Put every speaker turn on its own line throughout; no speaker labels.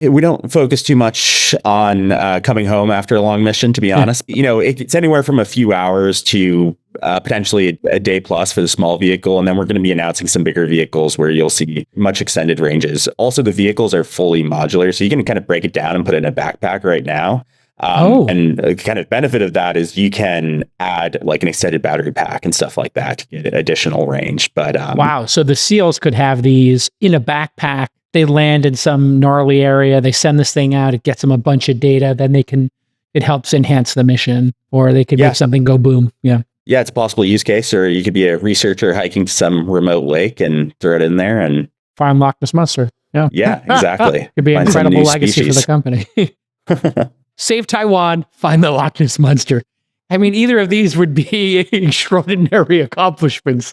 We don't focus too much on coming home after a long mission, to be honest. It's anywhere from a few hours to potentially a day plus for the small vehicle. And then we're going to be announcing some bigger vehicles where you'll see much extended ranges. Also, the vehicles are fully modular, so you can kind of break it down and put it in a backpack right now. And the kind of benefit of that is you can add like an extended battery pack and stuff like that to get additional range. But
wow. So the SEALs could have these in a backpack. They land in some gnarly area. They send this thing out. It gets them a bunch of data. Then it helps enhance the mission, or they could make something go boom. Yeah.
Yeah, it's a possible use case, or you could be a researcher hiking to some remote lake and throw it in there and
find Loch Ness Monster. Yeah.
Yeah, exactly.
Could be an incredible legacy for the company. Save Taiwan, find the Loch Ness Monster. I mean, either of these would be extraordinary accomplishments.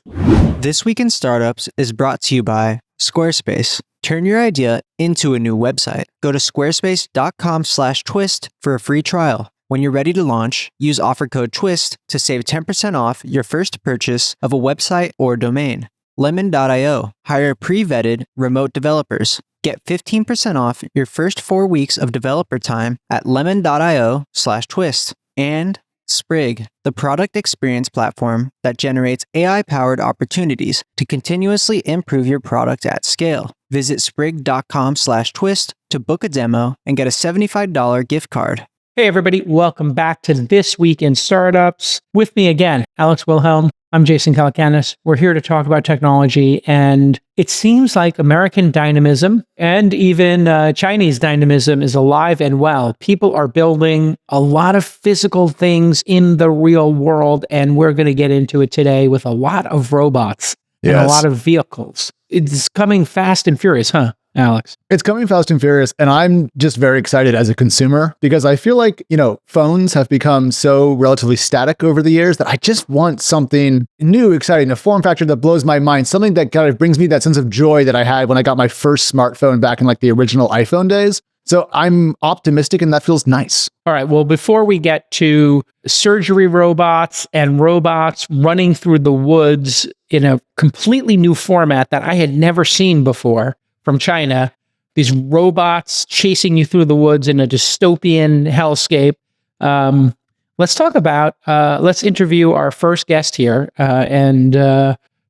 This Week in Startups is brought to you by Squarespace. Turn your idea into a new website. Go to squarespace.com/twist for a free trial. When you're ready to launch, use offer code TWIST to save 10% off your first purchase of a website or domain. Lemon.io. Hire pre-vetted remote developers. Get 15% off your first 4 weeks of developer time at lemon.io/twist. And Sprig, the product experience platform that generates AI-powered opportunities to continuously improve your product at scale. Visit sprig.com/twist to book a demo and get a $75 gift card.
Hey, everybody. Welcome back to This Week in Startups. With me again, Alex Wilhelm. I'm Jason Calacanis. We're here to talk about technology, and it seems like American dynamism and even Chinese dynamism is alive and well. People are building a lot of physical things in the real world, and we're going to get into it today with a lot of robots and a lot of vehicles. It's coming fast and furious, huh, Alex?
It's coming fast and furious, and I'm just very excited as a consumer because I feel like, phones have become so relatively static over the years that I just want something new, exciting, a form factor that blows my mind, something that kind of brings me that sense of joy that I had when I got my first smartphone back in like the original iPhone days. So I'm optimistic, and that feels nice.
All right. Well, before we get to surgery robots and robots running through the woods in a completely new format that I had never seen before from China, these robots chasing you through the woods in a dystopian hellscape. Let's interview our first guest here and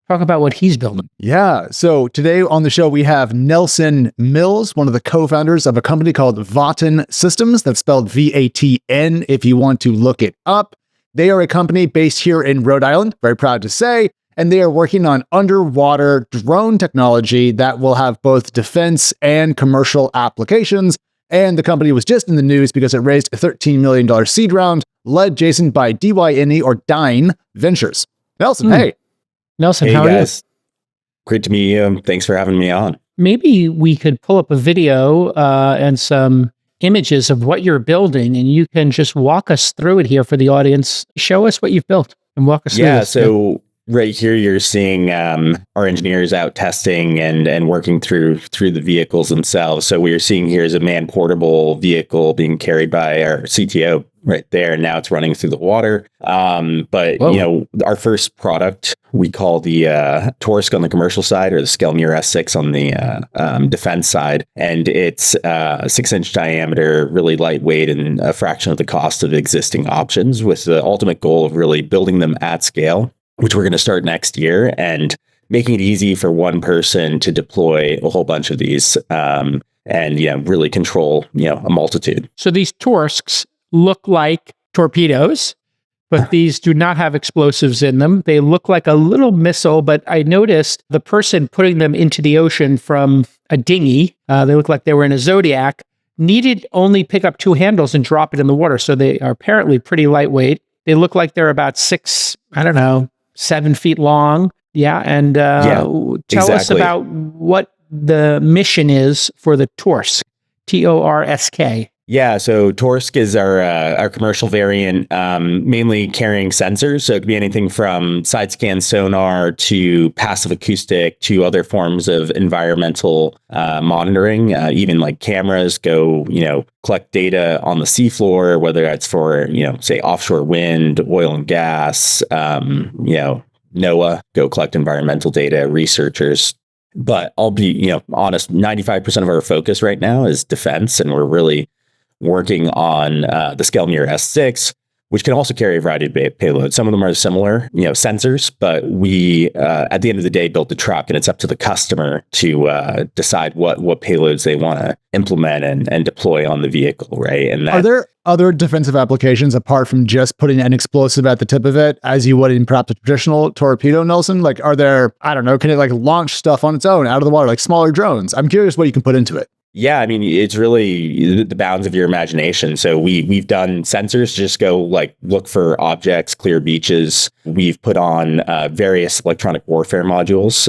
talk about what he's building.
Yeah. So today on the show, we have Nelson Mills, one of the co-founders of a company called VATN Systems. That's spelled VATN if you want to look it up. They are a company based here in Rhode Island, very proud to say, and they are working on underwater drone technology that will have both defense and commercial applications. And the company was just in the news because it raised a $13 million seed round, led, Jason, by DYNE Ventures. Nelson, hey.
Nelson,
hey
how
guys.
Are you?
Great to meet you. Thanks for having me on.
Maybe we could pull up a video and some images of what you're building, and you can just walk us through it here for the audience. Show us what you've built and walk us through this.
So right here, you're seeing our engineers out testing and working through the vehicles themselves. So what you're seeing here is a man-portable vehicle being carried by our CTO right there. And now it's running through the water. But our first product we call the Torsk on the commercial side, or the Skelmir S6 on the defense side. And it's 6-inch diameter, really lightweight, and a fraction of the cost of existing options, with the ultimate goal of really building them at scale, which we're going to start next year, and making it easy for one person to deploy a whole bunch of these and really control a multitude.
So these Torsks look like torpedoes, but these do not have explosives in them. They look like a little missile, but I noticed the person putting them into the ocean from a dinghy, they look like they were in a Zodiac, needed only pick up 2 handles and drop it in the water. So they are apparently pretty lightweight. They look like they're about 7 feet long. Yeah. And tell us about what the mission is for the Torsk, Torsk.
Yeah, so Torsk is our commercial variant, mainly carrying sensors. So it could be anything from side scan sonar to passive acoustic to other forms of environmental monitoring. Even like cameras go, collect data on the seafloor, whether that's for, say offshore wind, oil and gas, NOAA, go collect environmental data, researchers. But I'll be, honest, 95% of our focus right now is defense, and we're really working on the Skelmir S6, which can also carry a variety of payloads. Some of them are similar, sensors, but we, at the end of the day, built the truck, and it's up to the customer to decide what payloads they want to implement and deploy on the vehicle, right? And
are there other defensive applications apart from just putting an explosive at the tip of it, as you would in perhaps a traditional torpedo, Nelson? Like, are there, I don't know, can it like launch stuff on its own out of the water, like smaller drones? I'm curious what you can put into it.
Yeah, I mean, it's really the bounds of your imagination. So we've done sensors, just go like look for objects, clear beaches. We've put on various electronic warfare modules,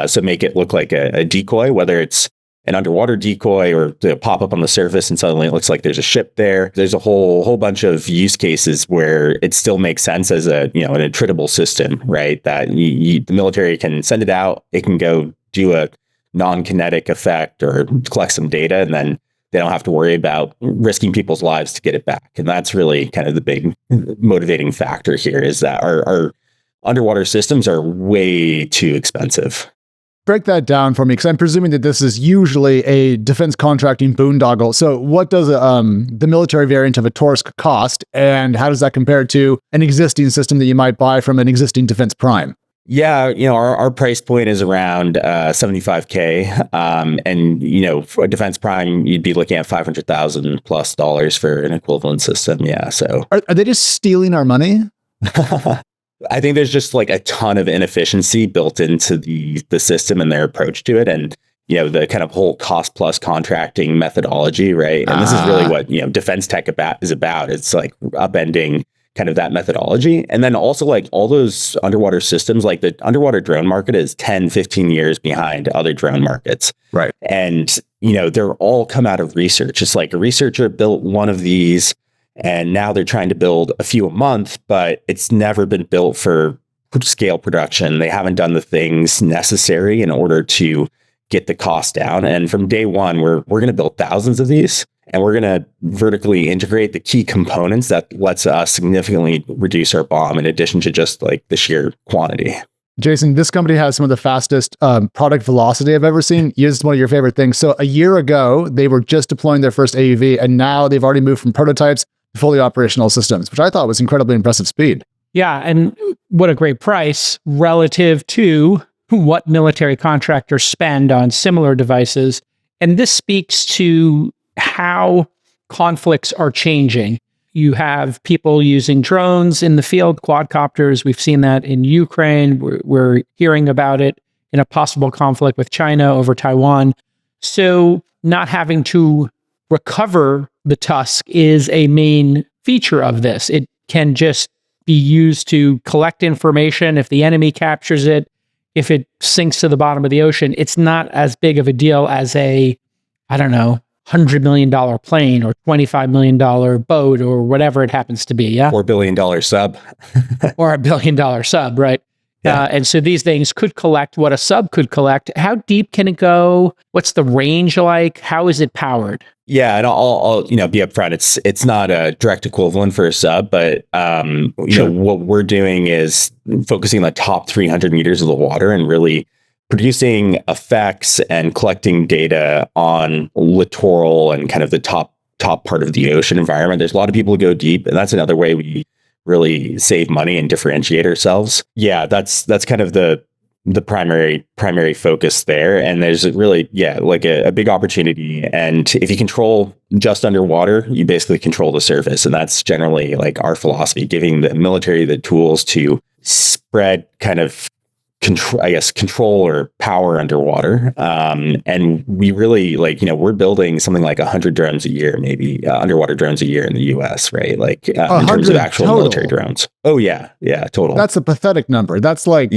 so make it look like a decoy, whether it's an underwater decoy or to pop up on the surface and suddenly it looks like there's a ship there. There's a whole bunch of use cases where it still makes sense as an attritable system, right? That the military can send it out, it can go do a non-kinetic effect or collect some data, and then they don't have to worry about risking people's lives to get it back. And that's really kind of the big motivating factor here, is that our underwater systems are way too expensive.
Break that down for me, because I'm presuming that this is usually a defense contracting boondoggle. So what does the military variant of a Torsk cost, and how does that compare to an existing system that you might buy from an existing defense prime?
Yeah, our price point is around $75K, and for a defense prime, you'd be looking at $500,000+ for an equivalent system. Yeah, so
are they just stealing our money?
I think there's just like a ton of inefficiency built into the system and their approach to it, and the kind of whole cost plus contracting methodology, right? And this is really what defense tech is about. It's like upending kind of that methodology. And then also like all those underwater systems, like the underwater drone market is 10, 15 years behind other drone markets.
Right.
And, they're all come out of research. It's like a researcher built one of these and now they're trying to build a few a month, but it's never been built for scale production. They haven't done the things necessary in order to get the cost down. And from day one, we're going to build thousands of these. And we're going to vertically integrate the key components that lets us significantly reduce our BOM in addition to just like the sheer quantity.
Jason, this company has some of the fastest product velocity I've ever seen. It's one of your favorite things. So a year ago, they were just deploying their first AUV, and now they've already moved from prototypes to fully operational systems, which I thought was incredibly impressive speed.
Yeah, and what a great price relative to what military contractors spend on similar devices. And this speaks to how conflicts are changing. You have people using drones in the field, quadcopters. We've seen that in Ukraine. We're hearing about it in a possible conflict with China over Taiwan. So not having to recover the tusk is a main feature of this. It can just be used to collect information. If the enemy captures it, if it sinks to the bottom of the ocean, it's not as big of a deal as a, $100 million plane or $25 million boat or whatever it happens to be. Yeah.
$4 billion sub.
Or $1 billion sub, right? Yeah. And so these things could collect what a sub could collect. How deep can it go? What's the range like? How is it powered?
Yeah, and I'll be upfront. It's not a direct equivalent for a sub, but what we're doing is focusing on the top 300 meters of the water and really producing effects and collecting data on littoral and kind of the top part of the ocean environment. There's a lot of people who go deep, and that's another way we really save money and differentiate ourselves. Yeah, that's kind of the primary focus there. And there's really, like a big opportunity. And if you control just underwater, you basically control the surface. And that's generally like our philosophy, giving the military the tools to spread kind of control or power underwater. And we really we're building something like 100 drones a year, maybe underwater drones a year in the US, right? Like in terms of actual total military drones. Oh yeah. Yeah, total.
That's a pathetic number. That's like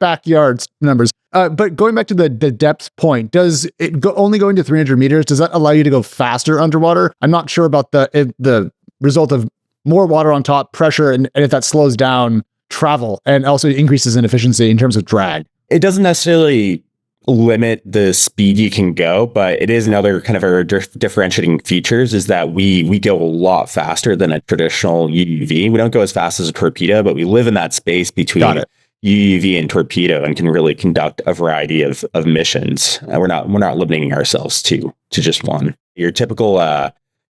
backyard numbers. But going back to the depth point, does it only going to 300 meters? Does that allow you to go faster underwater? I'm not sure about the result of more water on top, pressure, and if that slows down travel and also increases in efficiency in terms of drag.
It doesn't necessarily limit the speed you can go, but it is another kind of our differentiating features is that we go a lot faster than a traditional UUV. We don't go as fast as a torpedo, but we live in that space between UUV and torpedo and can really conduct a variety of missions. We're not limiting ourselves to just one. Your typical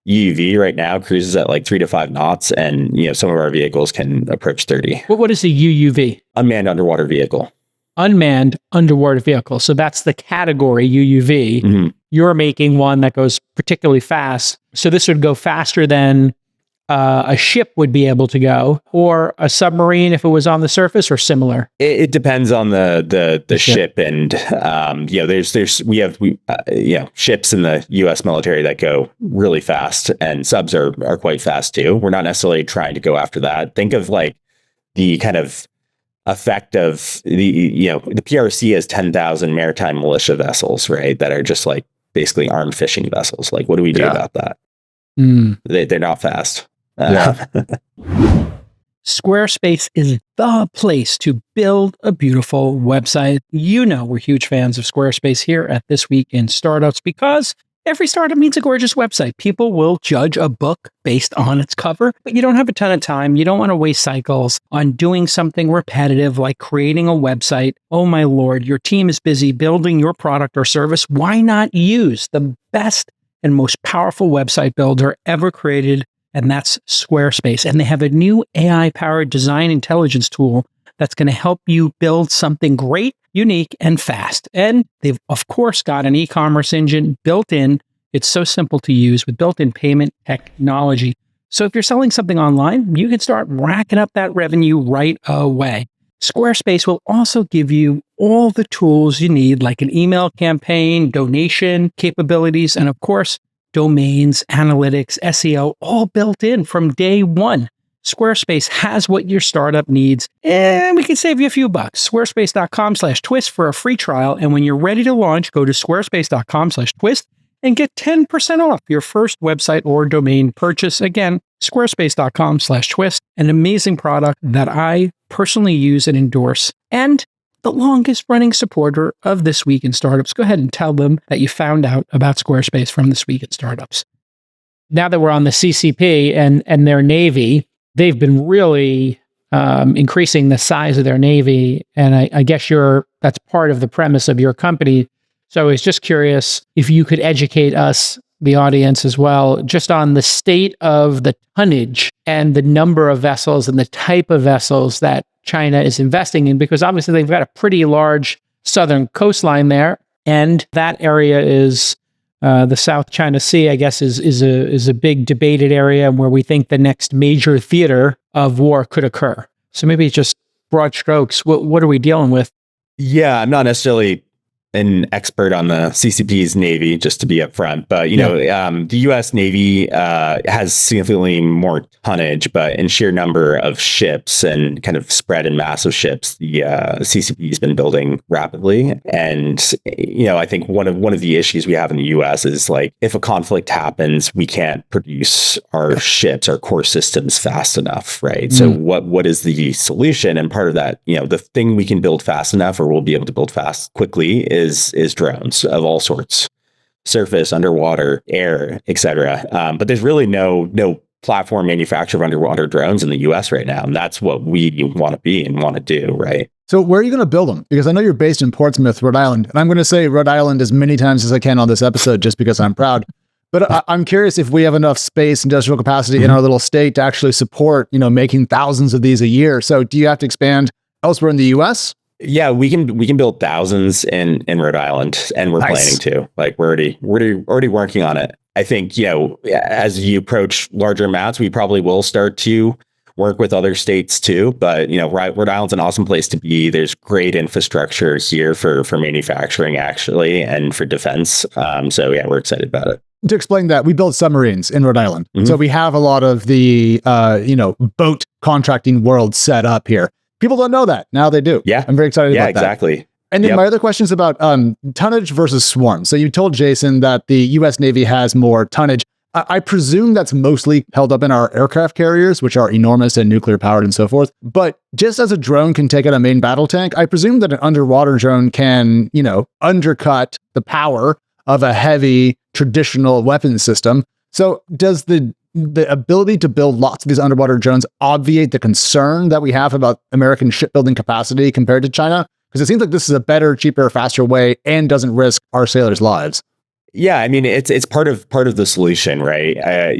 UUV right now cruises at like 3 to 5 knots, and some of our vehicles can approach 30.
What is the UUV?
Unmanned underwater vehicle.
Unmanned underwater vehicle. So that's the category UUV.
Mm-hmm.
You're making one that goes particularly fast. So this would go faster than a ship would be able to go, or a submarine if it was on the surface, or similar.
It depends on the ship, and we have ships in the U.S. military that go really fast, and subs are quite fast too. We're not necessarily trying to go after that. Think of like the kind of effect of the PRC has 10,000 maritime militia vessels, right? That are just like basically armed fishing vessels. Like, what do we do about that? They're not fast.
Squarespace is the place to build a beautiful website. We're huge fans of Squarespace here at This Week in Startups, because every startup needs a gorgeous website. People will judge a book based on its cover, but you don't have a ton of time. You don't want to waste cycles on doing something repetitive like creating a website. Oh my Lord, your team is busy building your product or service. Why not use the best and most powerful website builder ever created? And that's Squarespace. And they have a new AI-powered design intelligence tool that's going to help you build something great, unique, and fast. And they've, of course, got an e-commerce engine built in. It's so simple to use with built-in payment technology. So if you're selling something online, you can start racking up that revenue right away. Squarespace will also give you all the tools you need, like an email campaign, donation capabilities, and of course, domains, analytics, SEO, all built in from day one. Squarespace has what your startup needs, and we can save you a few bucks. Squarespace.com/twist for a free trial. And when you're ready to launch, go to squarespace.com/twist and get 10% off your first website or domain purchase. Again, squarespace.com/twist, an amazing product that I personally use and endorse, and the longest running supporter of This Week in Startups. Go ahead and tell them that you found out about Squarespace from This Week in Startups. Now that we're on the CCP and their Navy, they've been really increasing the size of their Navy. And I guess that's part of the premise of your company. So I was just curious if you could educate us, the audience as well, just on the state of the tonnage and the number of vessels and the type of vessels that China is investing in, because obviously they've got a pretty large southern coastline there. And that area is the South China Sea, I guess, is a big debated area where we think the next major theater of war could occur. So maybe just broad strokes, what are we dealing with?
Yeah, I'm not necessarily an expert on the CCP's Navy, just to be upfront, but the U.S. Navy has significantly more tonnage, but in sheer number of ships and kind of spread in massive ships, the CCP has been building rapidly. And I think one of the issues we have in the U.S. is like, if a conflict happens, we can't produce our ships, our core systems fast enough, right? So what is the solution? And part of that, the thing we can build fast enough, or we'll be able to build fast quickly, is drones of all sorts, surface, underwater, air, etc. But there's really no platform manufacturer of underwater drones in the US right now. And that's what we want to be and want to do, right?
So where are you going to build them? Because I know you're based in Portsmouth, Rhode Island. And I'm going to say Rhode Island as many times as I can on this episode, just because I'm proud. But I'm curious if we have enough space, industrial capacity in our little state to actually support, making thousands of these a year. So do you have to expand elsewhere in the US?
Yeah, we can build thousands in Rhode Island, and we're planning to. Like, we're already working on it. I think, as you approach larger amounts, we probably will start to work with other states too. But Rhode Island's an awesome place to be. There's great infrastructure here for manufacturing, actually, and for defense. So yeah, we're excited about it.
To explain that, we build submarines in Rhode Island. So we have a lot of the boat contracting world set up here. People don't know that. Now they do.
Yeah.
I'm very excited about that.
Yeah, exactly.
And then my other question is about tonnage versus swarm. So you told Jason that the U.S. Navy has more tonnage. I presume that's mostly held up in our aircraft carriers, which are enormous and nuclear powered and so forth. But just as a drone can take out a main battle tank, I presume that an underwater drone can, undercut the power of a heavy traditional weapons system. So does the the ability to build lots of these underwater drones obviate the concern that we have about American shipbuilding capacity compared to China? Because it seems like this is a better, cheaper, faster way and doesn't risk our sailors' lives.
Yeah, I mean, it's part of the solution, right? I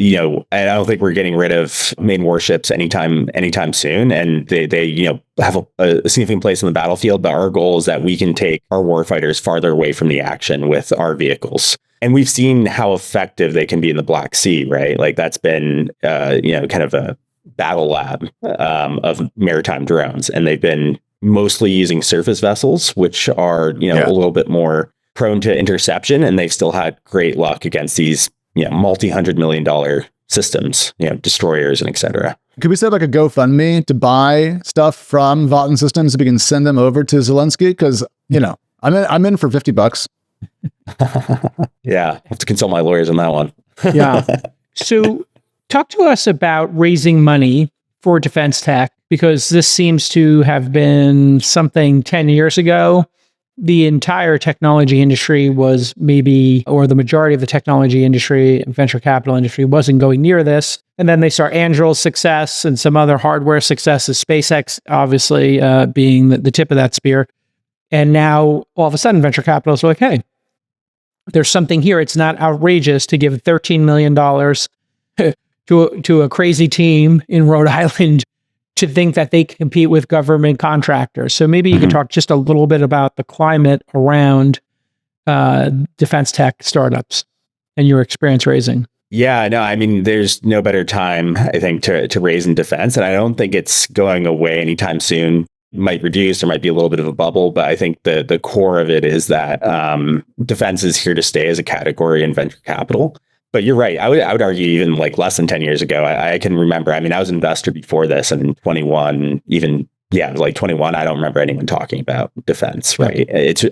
don't think we're getting rid of main warships anytime soon, and they have a significant place in the battlefield. But our goal is that we can take our warfighters farther away from the action with our vehicles, and we've seen how effective they can be in the Black Sea, right? Like that's been kind of a battle lab of maritime drones, and they've been mostly using surface vessels, which are a little bit more prone to interception, and they've still had great luck against these multi-$100 million systems, destroyers and etc.
Could we set up like a GoFundMe to buy stuff from VATN Systems so we can send them over to Zelensky? Because I'm in for $50.
Yeah, I have to consult my lawyers on that one.
Yeah. So talk to us about raising money for defense tech, because this seems to have been something 10 years ago. The entire technology industry was or the majority of the technology industry, venture capital industry, wasn't going near this. And then they saw Angel's success and some other hardware successes, SpaceX obviously being the tip of that spear. And now all of a sudden venture capitalists are like, hey, there's something here. It's not outrageous to give $13 million to a crazy team in Rhode Island to think that they can compete with government contractors. So maybe you could talk just a little bit about the climate around defense tech startups and your experience raising.
Yeah, no, I mean, there's no better time, I think, to raise in defense. And I don't think it's going away anytime soon. It might reduce, there might be a little bit of a bubble, but I think the core of it is that defense is here to stay as a category in venture capital. But you're right. I would argue even like less than 10 years ago, I can remember, I mean, I was an investor before this, and in 21, like 21, I don't remember anyone talking about defense, right?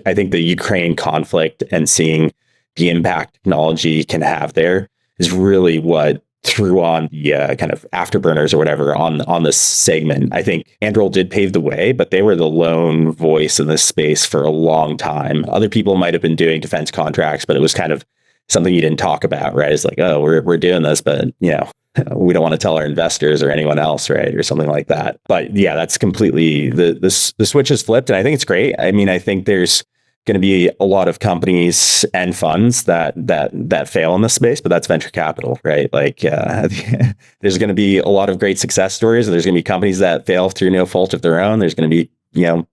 I think the Ukraine conflict and seeing the impact technology can have there is really what threw on the kind of afterburners or whatever on this segment. I think Anduril did pave the way, but they were the lone voice in this space for a long time. Other people might have been doing defense contracts, but it was kind of something you didn't talk about, right? It's like, oh, we're doing this, but we don't want to tell our investors or anyone else, right? Or something like that. But yeah, that's completely the switch has flipped, and I think it's great. I mean, I think there's going to be a lot of companies and funds that fail in this space, but that's venture capital, right? Like there's going to be a lot of great success stories, and there's going to be companies that fail through no fault of their own. There's going to be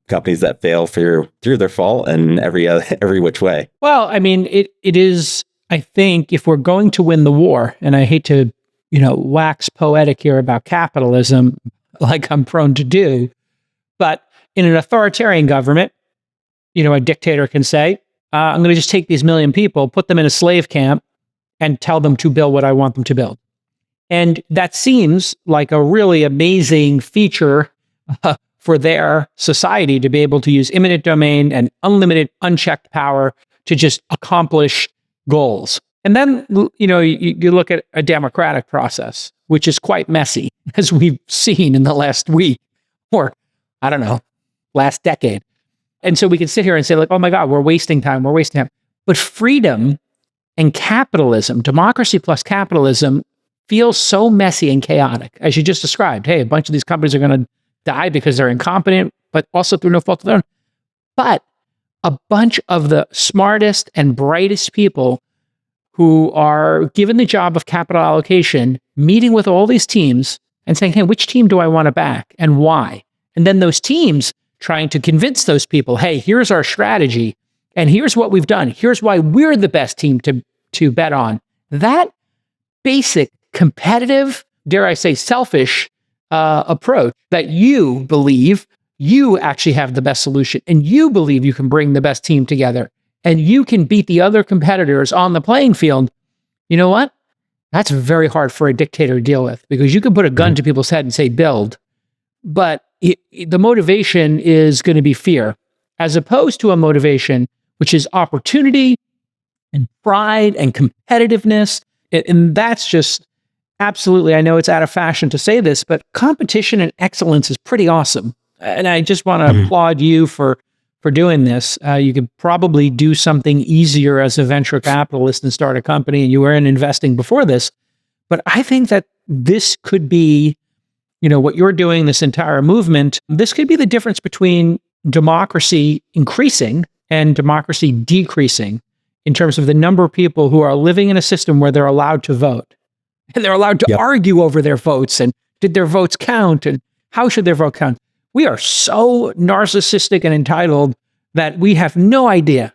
companies that fail through their fault and every which way.
Well, I mean, it is. I think if we're going to win the war, and I hate to, wax poetic here about capitalism, like I'm prone to do, but in an authoritarian government, a dictator can say, I'm going to just take these million people, put them in a slave camp, and tell them to build what I want them to build. And that seems like a really amazing feature for their society to be able to use eminent domain and unlimited, unchecked power to just accomplish goals. And then, you look at a democratic process, which is quite messy, as we've seen in the last week, or I don't know, last decade. And so we can sit here and say like, oh my God, we're wasting time. But freedom and capitalism, democracy plus capitalism, feels so messy and chaotic, as you just described. Hey, a bunch of these companies are going to die because they're incompetent, but also through no fault of their own. But a bunch of the smartest and brightest people who are given the job of capital allocation, meeting with all these teams and saying, hey, which team do I want to back and why? And then those teams trying to convince those people, hey, here's our strategy and here's what we've done. Here's why we're the best team to bet on. That basic, competitive, dare I say, selfish approach that you believe you actually have the best solution, and you believe you can bring the best team together, and you can beat the other competitors on the playing field. You know what? That's very hard for a dictator to deal with, because you can put a gun to people's head and say, build, but the motivation is going to be fear, as opposed to a motivation which is opportunity and pride and competitiveness. And that's just absolutely, I know it's out of fashion to say this, but competition and excellence is pretty awesome. And I just want to applaud you for doing this. You could probably do something easier as a venture capitalist and start a company, and you were in investing before this. But I think that this could be, what you're doing, this entire movement, this could be the difference between democracy increasing and democracy decreasing in terms of the number of people who are living in a system where they're allowed to vote. And they're allowed to argue over their votes and did their votes count and how should their vote count? We are so narcissistic and entitled that we have no idea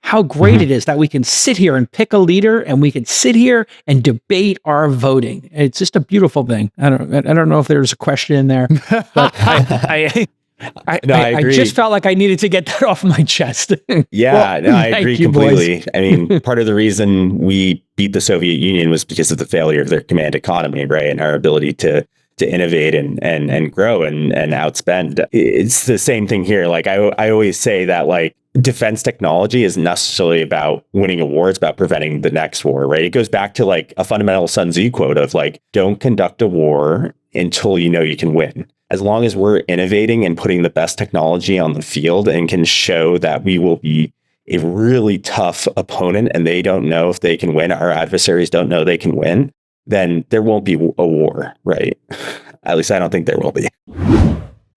how great it is that we can sit here and pick a leader and we can sit here and debate our voting. It's just a beautiful thing. I don't know if there's a question in there, but I
agree.
just felt like I needed to get that off my chest.
I agree completely.
Boys.
I mean, part of the reason we beat the Soviet Union was because of the failure of their command economy, right? And our ability to innovate and grow and outspend. It's the same thing here. Like I always say that like defense technology isn't necessarily about winning a war. It's about preventing the next war, right? It goes back to like a fundamental Sun Tzu quote of like, don't conduct a war until you know you can win. As long as we're innovating and putting the best technology on the field and can show that we will be a really tough opponent and they don't know if they can win, our adversaries don't know they can win, then there won't be a war, right? At least I don't think there will be.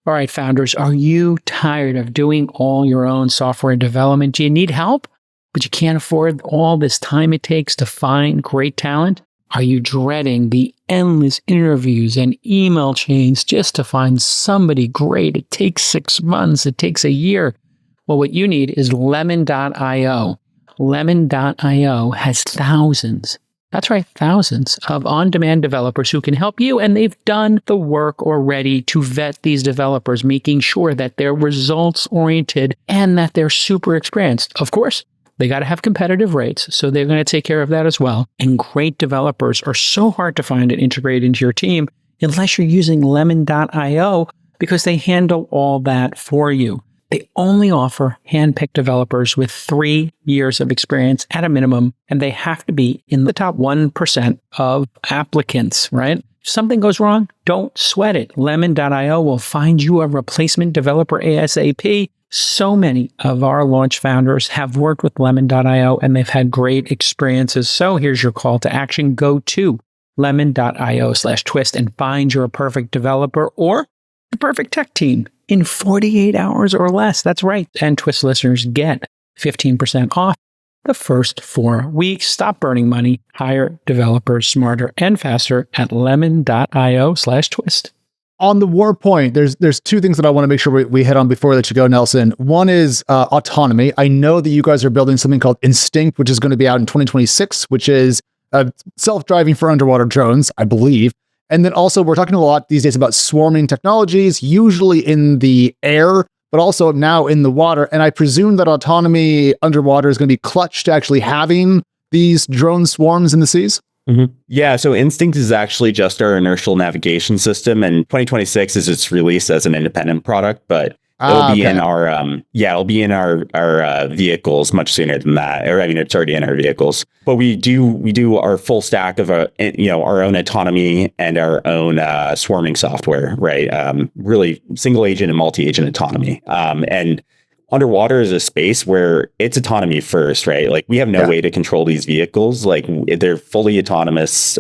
All right, founders, are you tired of doing all your own software development? Do you need help, but you can't afford all this time it takes to find great talent? Are you dreading the endless interviews and email chains just to find somebody great? It takes 6 months. It takes a year. Well, what you need is Lemon.io. Lemon.io has thousands. That's right, thousands of on-demand developers who can help you, and they've done the work already to vet these developers, making sure that they're results-oriented and that they're super experienced. Of course, they got to have competitive rates, so they're going to take care of that as well. And great developers are so hard to find and integrate into your team unless you're using Lemon.io because they handle all that for you. They only offer hand-picked developers with 3 years of experience at a minimum, and they have to be in the top 1% of applicants, right? If something goes wrong, don't sweat it. Lemon.io will find you a replacement developer ASAP. So many of our launch founders have worked with Lemon.io, and they've had great experiences. So here's your call to action. Go to lemon.io/twist and find your perfect developer or the perfect tech team in 48 hours or less. That's right. And Twist listeners get 15% off the first 4 weeks. Stop burning money. Hire developers smarter and faster at lemon.io/twist.
On the war point, there's two things that I want to make sure we hit on before we let you go, Nelson. One is autonomy. I know that you guys are building something called Instinct, which is going to be out in 2026, which is self-driving for underwater drones, I believe. And then also, we're talking a lot these days about swarming technologies, usually in the air, but also now in the water. And I presume that autonomy underwater is going to be clutch to actually having these drone swarms in the seas?
Mm-hmm. Yeah, so Instinct is actually just our inertial navigation system, and 2026 is its release as an independent product, but it'll be in our it'll be in our vehicles much sooner than that. Or I mean, it's already in our vehicles. But we do our full stack of our own autonomy and our own swarming software, right? Really single agent and multi-agent autonomy. And underwater is a space where it's autonomy first, right? Like we have no way to control these vehicles. Like they're fully autonomous.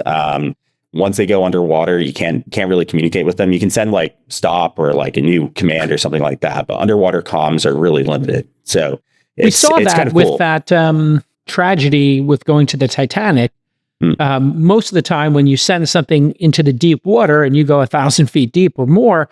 Once they go underwater, you can't really communicate with them. You can send like stop or like a new command or something like that, but underwater comms are really limited. So
we saw that
kind of
with
cool.
that tragedy with going to the Titanic. Most of the time when you send something into the deep water and you go 1,000 feet deep or more,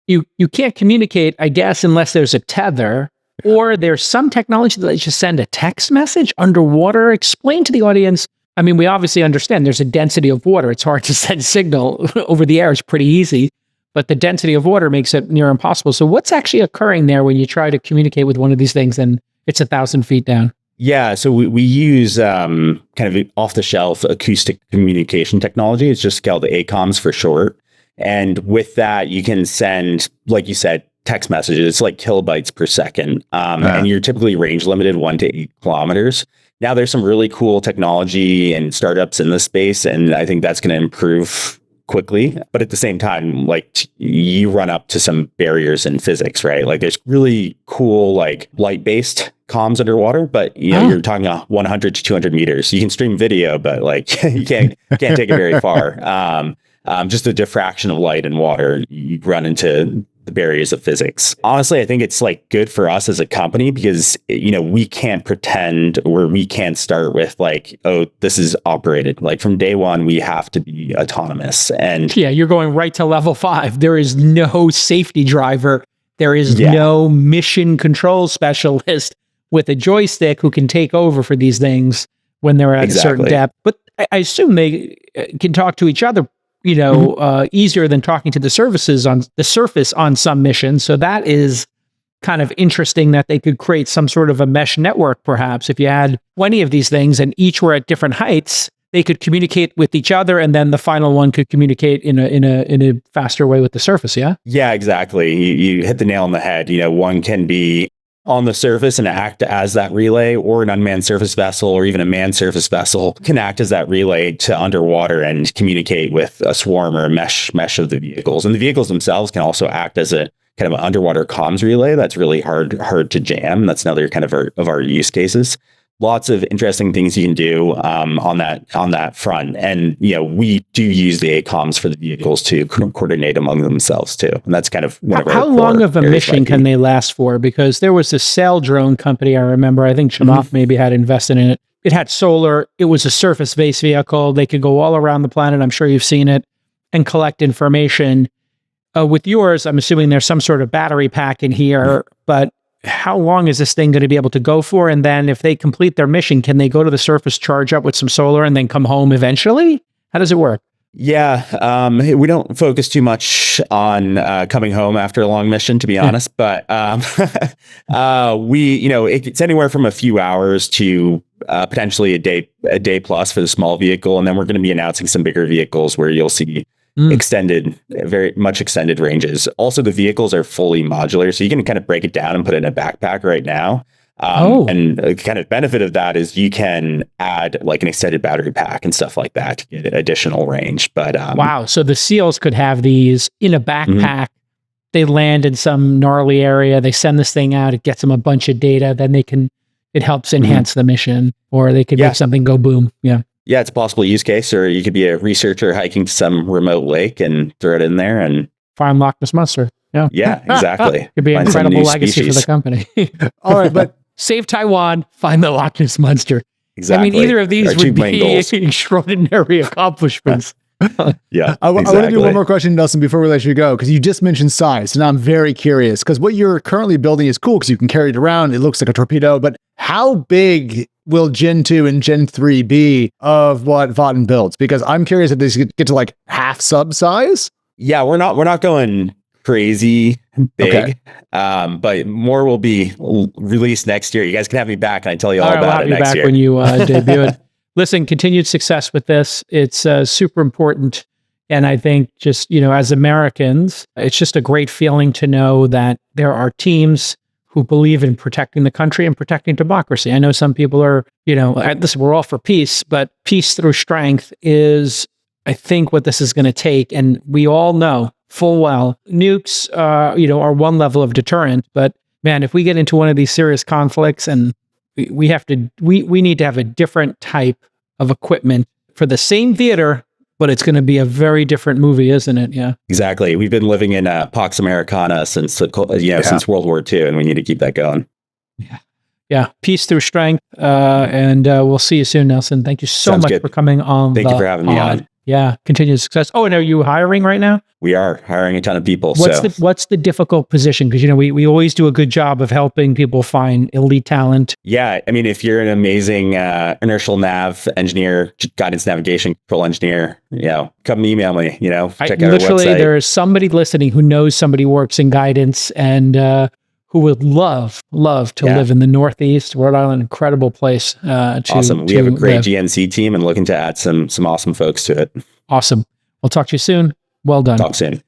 you can't communicate, I guess, unless there's a tether or there's some technology that lets you send a text message underwater. Explain to the audience. I mean, we obviously understand there's a density of water. It's hard to send signal over the air. It's pretty easy, but the density of water makes it near impossible. So what's actually occurring there when you try to communicate with one of these things and it's 1,000 feet down?
Yeah, so we use kind of off-the-shelf acoustic communication technology. It's just called ACOMS for short. And with that, you can send, like you said, text messages. It's like kilobytes per second. And you're typically range limited 1 to 8 kilometers. Now there's some really cool technology and startups in this space, and I think that's going to improve quickly, but at the same time, like you run up to some barriers in physics, right? Like there's really cool, like light-based comms underwater, but you're talking 100 to 200 meters. You can stream video, but like you can't take it very far. Just the diffraction of light and water, you run into the barriers of physics. Honestly, I think it's like good for us as a company because, we can't pretend or we can't start with like, oh, this is operated. Like from day one, we have to be autonomous. And
yeah, you're going right to level 5. There is no safety driver. There is no mission control specialist with a joystick who can take over for these things when they're at a certain depth. But I assume they can talk to each other easier than talking to the surface on some missions. So that is kind of interesting that they could create some sort of a mesh network, perhaps. If you had 20 of these things and each were at different heights, they could communicate with each other, and then the final one could communicate in a faster way with the surface. Yeah.
Yeah, exactly. You hit the nail on the head. One can be on the surface and act as that relay, or an unmanned surface vessel or even a manned surface vessel can act as that relay to underwater and communicate with a swarm or a mesh of the vehicles. And the vehicles themselves can also act as a kind of an underwater comms relay. That's really hard to jam. That's another kind of our use cases. Lots of interesting things you can do on that front. And, we do use the ACOMs for the vehicles to coordinate among themselves too. And that's kind of one of our
How long of a mission can they last for? Because there was a sail drone company, I remember, I think Chamath maybe had invested in it. It had solar. It was a surface-based vehicle. They could go all around the planet. I'm sure you've seen it, and collect information. With yours, I'm assuming there's some sort of battery pack in here, but how long is this thing going to be able to go for? And then if they complete their mission, can they go to the surface, charge up with some solar, and then come home eventually? How does it work?
Yeah, we don't focus too much on coming home after a long mission, to be honest. But it's anywhere from a few hours to potentially a day plus for the small vehicle, and then we're going to be announcing some bigger vehicles where you'll see very much extended ranges. Also, the vehicles are fully modular, so you can kind of break it down and put it in a backpack right now. And the kind of benefit of that is you can add like an extended battery pack and stuff like that to get additional range. But
wow, so the SEALs could have these in a backpack. They land in some gnarly area. They send this thing out. It gets them a bunch of data. Then it helps enhance the mission, or they could make something go boom. Yeah.
Yeah, it's a possible use case, or you could be a researcher hiking to some remote lake and throw it in there and
find Loch Ness Monster. Yeah,
yeah, exactly.
Could be an incredible legacy for the company.
All right, but
save Taiwan, find the Loch Ness Monster.
Exactly.
I mean, either of these would be extraordinary accomplishments.
Yeah.
I want to do one more question, Nelson, before we let you go, because you just mentioned size, and I'm very curious, because what you're currently building is cool because you can carry it around. It looks like a torpedo, but how big will Gen 2 and Gen 3 be of what VATN builds? Because I'm curious if they get to like half sub size.
Yeah, we're not going crazy big, but more will be released next year. You guys can have me back and I tell you all about it next year.
When you debut it. Listen, continued success with this. It's super important. And I think just, as Americans, it's just a great feeling to know that there are teams who believe in protecting the country and protecting democracy. I know some people are, listen, we're all for peace, but peace through strength is, I think, what this is going to take. And we all know full well nukes, are one level of deterrent. But man, if we get into one of these serious conflicts, and we need to have a different type of equipment for the same theater, but it's going to be a very different movie, isn't it? Yeah,
exactly. We've been living in Pax Americana since since World War II, and we need to keep that going.
Yeah. Peace through strength, and we'll see you soon, Nelson. Thank you so much for coming on.
Thank you for having me on.
Yeah, continued success. Oh, and are you hiring right now?
We are hiring a ton of people.
What's the difficult position? Because we always do a good job of helping people find elite talent.
Yeah, I mean, if you're an amazing inertial nav engineer, guidance navigation control engineer, come email me. Check out our website.
There is somebody listening who knows somebody who works in guidance and who would love to live in the Northeast, Rhode Island, incredible place.
Awesome. We have a great GNC team and looking to add some awesome folks to it.
Awesome. We'll talk to you soon. Well done.
Talk soon.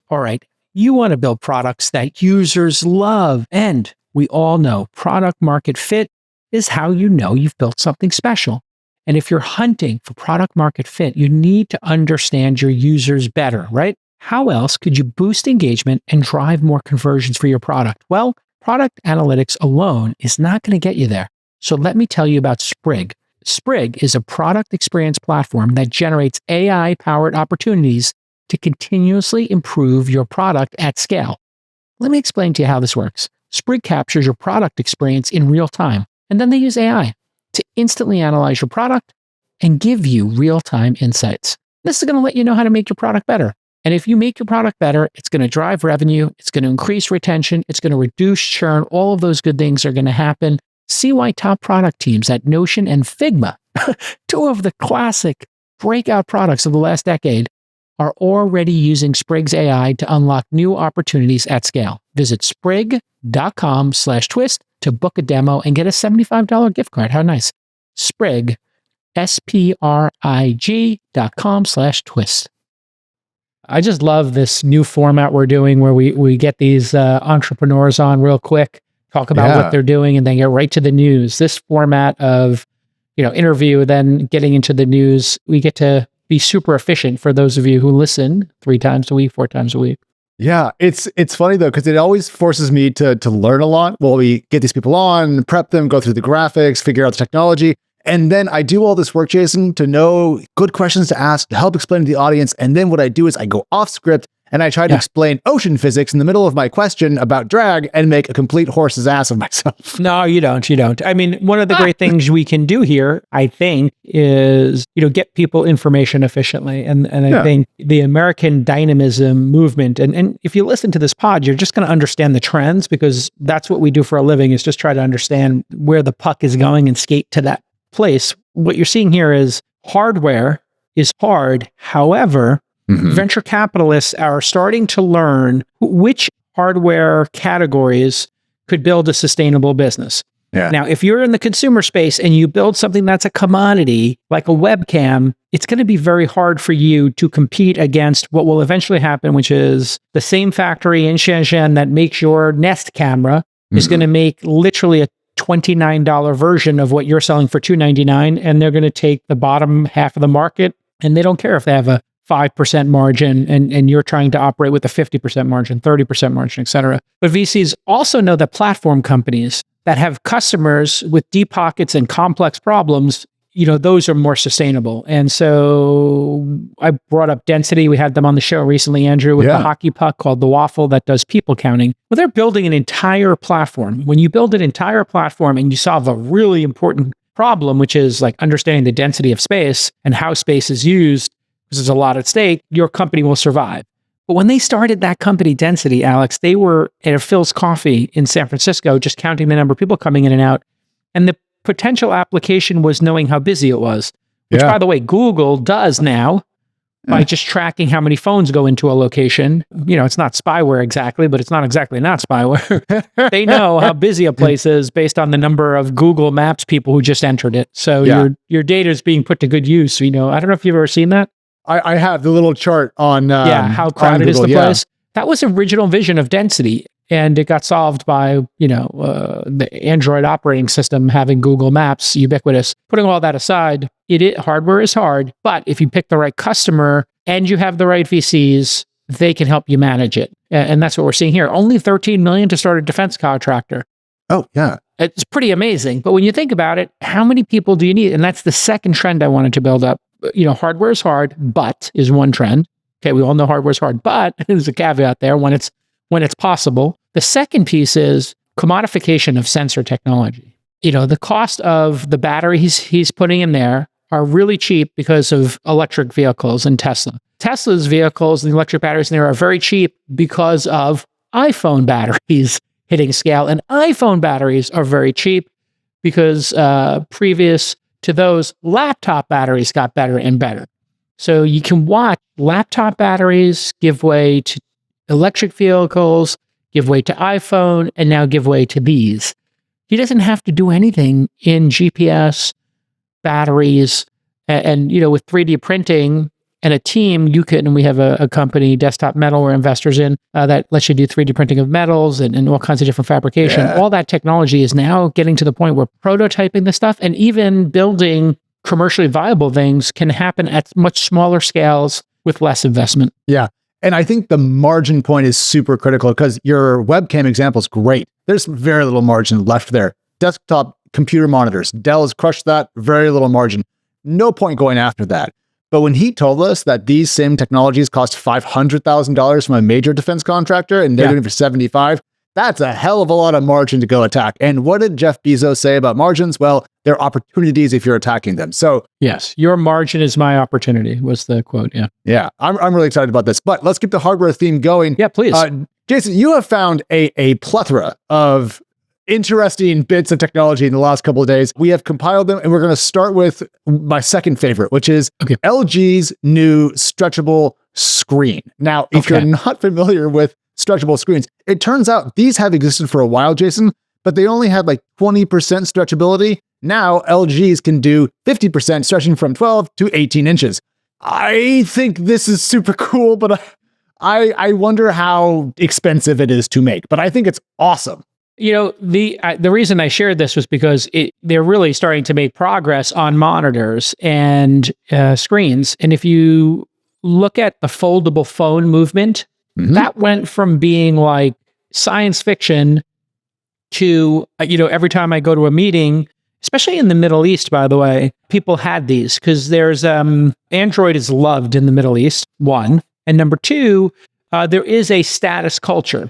All right. You want to build products that users love. And we all know product market fit is how you know you've built something special. And if you're hunting for product market fit, you need to understand your users better, right? How else could you boost engagement and drive more conversions for your product? Well, product analytics alone is not going to get you there. So let me tell you about Sprig. Sprig is a product experience platform that generates AI-powered opportunities to continuously improve your product at scale. Let me explain to you how this works. Sprig captures your product experience in real time, and then they use AI to instantly analyze your product and give you real-time insights. This is going to let you know how to make your product better. And if you make your product better, it's going to drive revenue, it's going to increase retention, it's going to reduce churn. All of those good things are going to happen. See why top product teams at Notion and Figma, two of the classic breakout products of the last decade, are already using Sprig's AI to unlock new opportunities at scale. Visit sprig.com/twist to book a demo and get a $75 gift card. How nice. Sprig, sprig.com/twist. I just love this new format we're doing where we get these entrepreneurs on real quick, talk about what they're doing, and then get right to the news. This format of, interview, then getting into the news, we get to be super efficient for those of you who listen 3 times a week, 4 times a week.
Yeah, it's funny though, because it always forces me to learn a lot. Well, we get these people on, prep them, go through the graphics, figure out the technology. And then I do all this work, Jason, to know good questions to ask, to help explain to the audience. And then what I do is I go off script and I try to explain ocean physics in the middle of my question about drag and make a complete horse's ass of myself.
No, you don't. I mean, one of the great things we can do here, I think, is, get people information efficiently. And I think the American dynamism movement, and if you listen to this pod, you're just going to understand the trends, because that's what we do for a living, is just try to understand where the puck is going and skate to that place. What you're seeing here is hardware is hard. However, venture capitalists are starting to learn which hardware categories could build a sustainable business. Yeah. Now, if you're in the consumer space and you build something that's a commodity, like a webcam, it's going to be very hard for you to compete against what will eventually happen, which is the same factory in Shenzhen that makes your Nest camera is going to make literally a $29 version of what you're selling for $299, and they're going to take the bottom half of the market, and they don't care if they have a 5% margin and you're trying to operate with a 50% margin, 30% margin, et cetera. But VCs also know that platform companies that have customers with deep pockets and complex problems, those are more sustainable. And so I brought up Density. We had them on the show recently, Andrew, with the hockey puck called the Waffle that does people counting. Well, they're building an entire platform. When you build an entire platform and you solve a really important problem, which is like understanding the density of space and how space is used, because there's a lot at stake, your company will survive. But when they started that company, Density, Alex, they were at a Phil's Coffee in San Francisco, just counting the number of people coming in and out. And the potential application was knowing how busy it was, which, by the way, Google does now by just tracking how many phones go into a location. It's not spyware exactly, but it's not exactly not spyware. They know how busy a place is based on the number of Google Maps people who just entered it. So your data is being put to good use. I don't know if you've ever seen that.
I have the little chart on
how crowded is the place. That was the original vision of Density. And it got solved by, the Android operating system having Google Maps ubiquitous. Putting all that aside, hardware is hard, but if you pick the right customer and you have the right VCs, they can help you manage it. And that's what we're seeing here. Only $13 million to start a defense contractor.
Oh, yeah.
It's pretty amazing. But when you think about it, how many people do you need? And that's the second trend I wanted to build up. Hardware is hard, but is one trend. Okay, we all know hardware is hard, but there's a caveat there when it's possible. The second piece is commodification of sensor technology. The cost of the batteries he's putting in there are really cheap because of electric vehicles and Tesla. Tesla's vehicles and the electric batteries in there are very cheap because of iPhone batteries hitting scale. And iPhone batteries are very cheap because previous to those, laptop batteries got better and better. So you can watch laptop batteries give way to electric vehicles, give way to iPhone, and now give way to these. He doesn't have to do anything in GPS, batteries, and with 3D printing and a team, and we have a company, Desktop Metal, we're investors in, that lets you do 3D printing of metals and all kinds of different fabrication. Yeah. All that technology is now getting to the point where prototyping the stuff and even building commercially viable things can happen at much smaller scales with less investment.
Yeah. And I think the margin point is super critical because your webcam example is great. There's very little margin left there. Desktop computer monitors, Dell has crushed that, very little margin. No point going after that. But when he told us that these same technologies cost $500,000 from a major defense contractor and they're doing it for 75, that's a hell of a lot of margin to go attack. And what did Jeff Bezos say about margins? Well, there are opportunities if you're attacking them. So
yes, your margin is my opportunity was the quote. Yeah.
Yeah. I'm really excited about this, but let's keep the hardware theme going.
Yeah, please.
Jason, you have found a plethora of interesting bits of technology in the last couple of days. We have compiled them and we're going to start with my second favorite, which is LG's new stretchable screen. Now, if you're not familiar with stretchable screens, it turns out these have existed for a while, Jason, but they only had like 20% stretchability. Now LGs can do 50% stretching from 12 to 18 inches. I think this is super cool, but I wonder how expensive it is to make, but I think it's awesome.
You know, the reason I shared this was because they're really starting to make progress on monitors and screens. And if you look at the foldable phone movement, that went from being like science fiction to, every time I go to a meeting, especially in the Middle East, by the way, people had these because there's Android is loved in the Middle East, one. And number two, there is a status culture.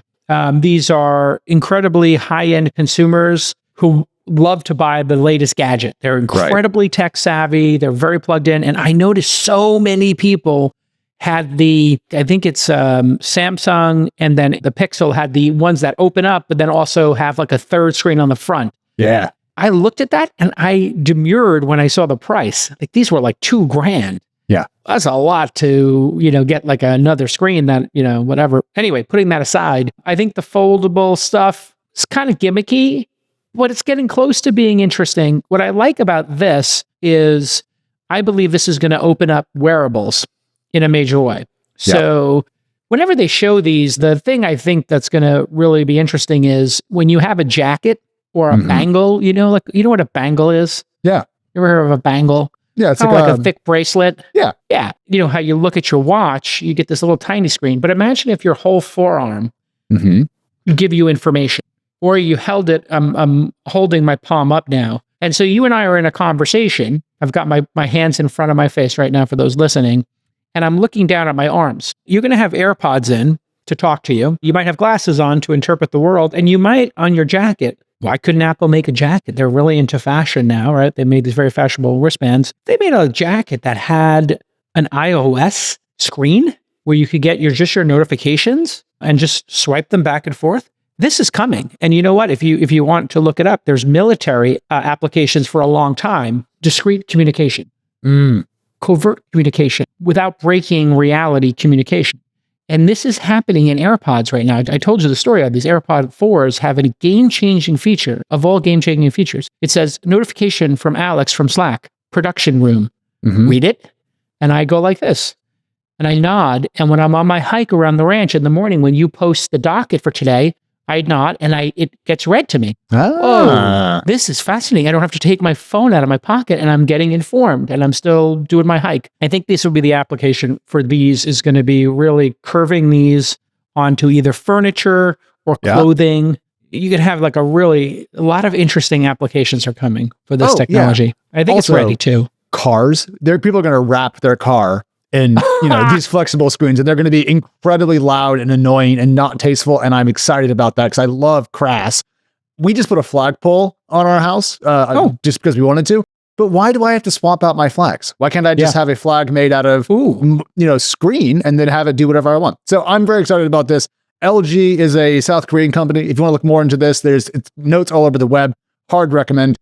These are incredibly high-end consumers who love to buy the latest gadget. They're incredibly tech savvy. They're very plugged in. And I noticed so many people had I think it's Samsung, and then the Pixel had the ones that open up, but then also have like a third screen on the front.
Yeah.
I looked at that and I demurred when I saw the price. Like these were like $2,000.
Yeah.
That's a lot to, get like another screen that, whatever. Anyway, putting that aside, I think the foldable stuff is kind of gimmicky, but it's getting close to being interesting. What I like about this is I believe this is going to open up wearables in a major way. So whenever they show these, the thing I think that's going to really be interesting is when you have a jacket or a bangle, you know what a bangle is?
Yeah.
You ever heard of a bangle?
Yeah, it's
kind of like a thick bracelet.
Yeah.
Yeah. You know how you look at your watch, you get this little tiny screen. But imagine if your whole forearm give you information, or you held it. I'm holding my palm up now. And so you and I are in a conversation. I've got my hands in front of my face right now for those listening. And I'm looking down at my arms. You're going to have AirPods in to talk to you. You might have glasses on to interpret the world. And you might, on your jacket, why couldn't Apple make a jacket? They're really into fashion now, right? They made these very fashionable wristbands. They made a jacket that had an iOS screen where you could get your notifications and just swipe them back and forth. This is coming. And you know what? If you want to look it up, there's military applications for a long time. Discrete communication. Covert communication without breaking reality communication. And this is happening in AirPods right now. I told you the story of these AirPod 4s have a game-changing feature of all game-changing features. It says, notification from Alex from Slack, production room. Read it. And I go like this. And I nod. And when I'm on my hike around the ranch in the morning, when you post the docket for today, I nod and it gets read to me. Oh, this is fascinating. I don't have to take my phone out of my pocket and I'm getting informed and I'm still doing my hike. I think this will be the application for these is going to be really curving these onto either furniture or clothing. You could have like a lot of interesting applications are coming for this technology. I think also, it's ready too.
Cars. People are going to wrap their car in these flexible screens, and they're going to be incredibly loud and annoying and not tasteful. And I'm excited about that because I love crass. We just put a flagpole on our house just because we wanted to. But why do I have to swap out my flags? Why can't I just have a flag made out of screen and then have it do whatever I want? So I'm very excited about this. LG is a South Korean company. If you want to look more into this, there's notes all over the web. Hard recommend.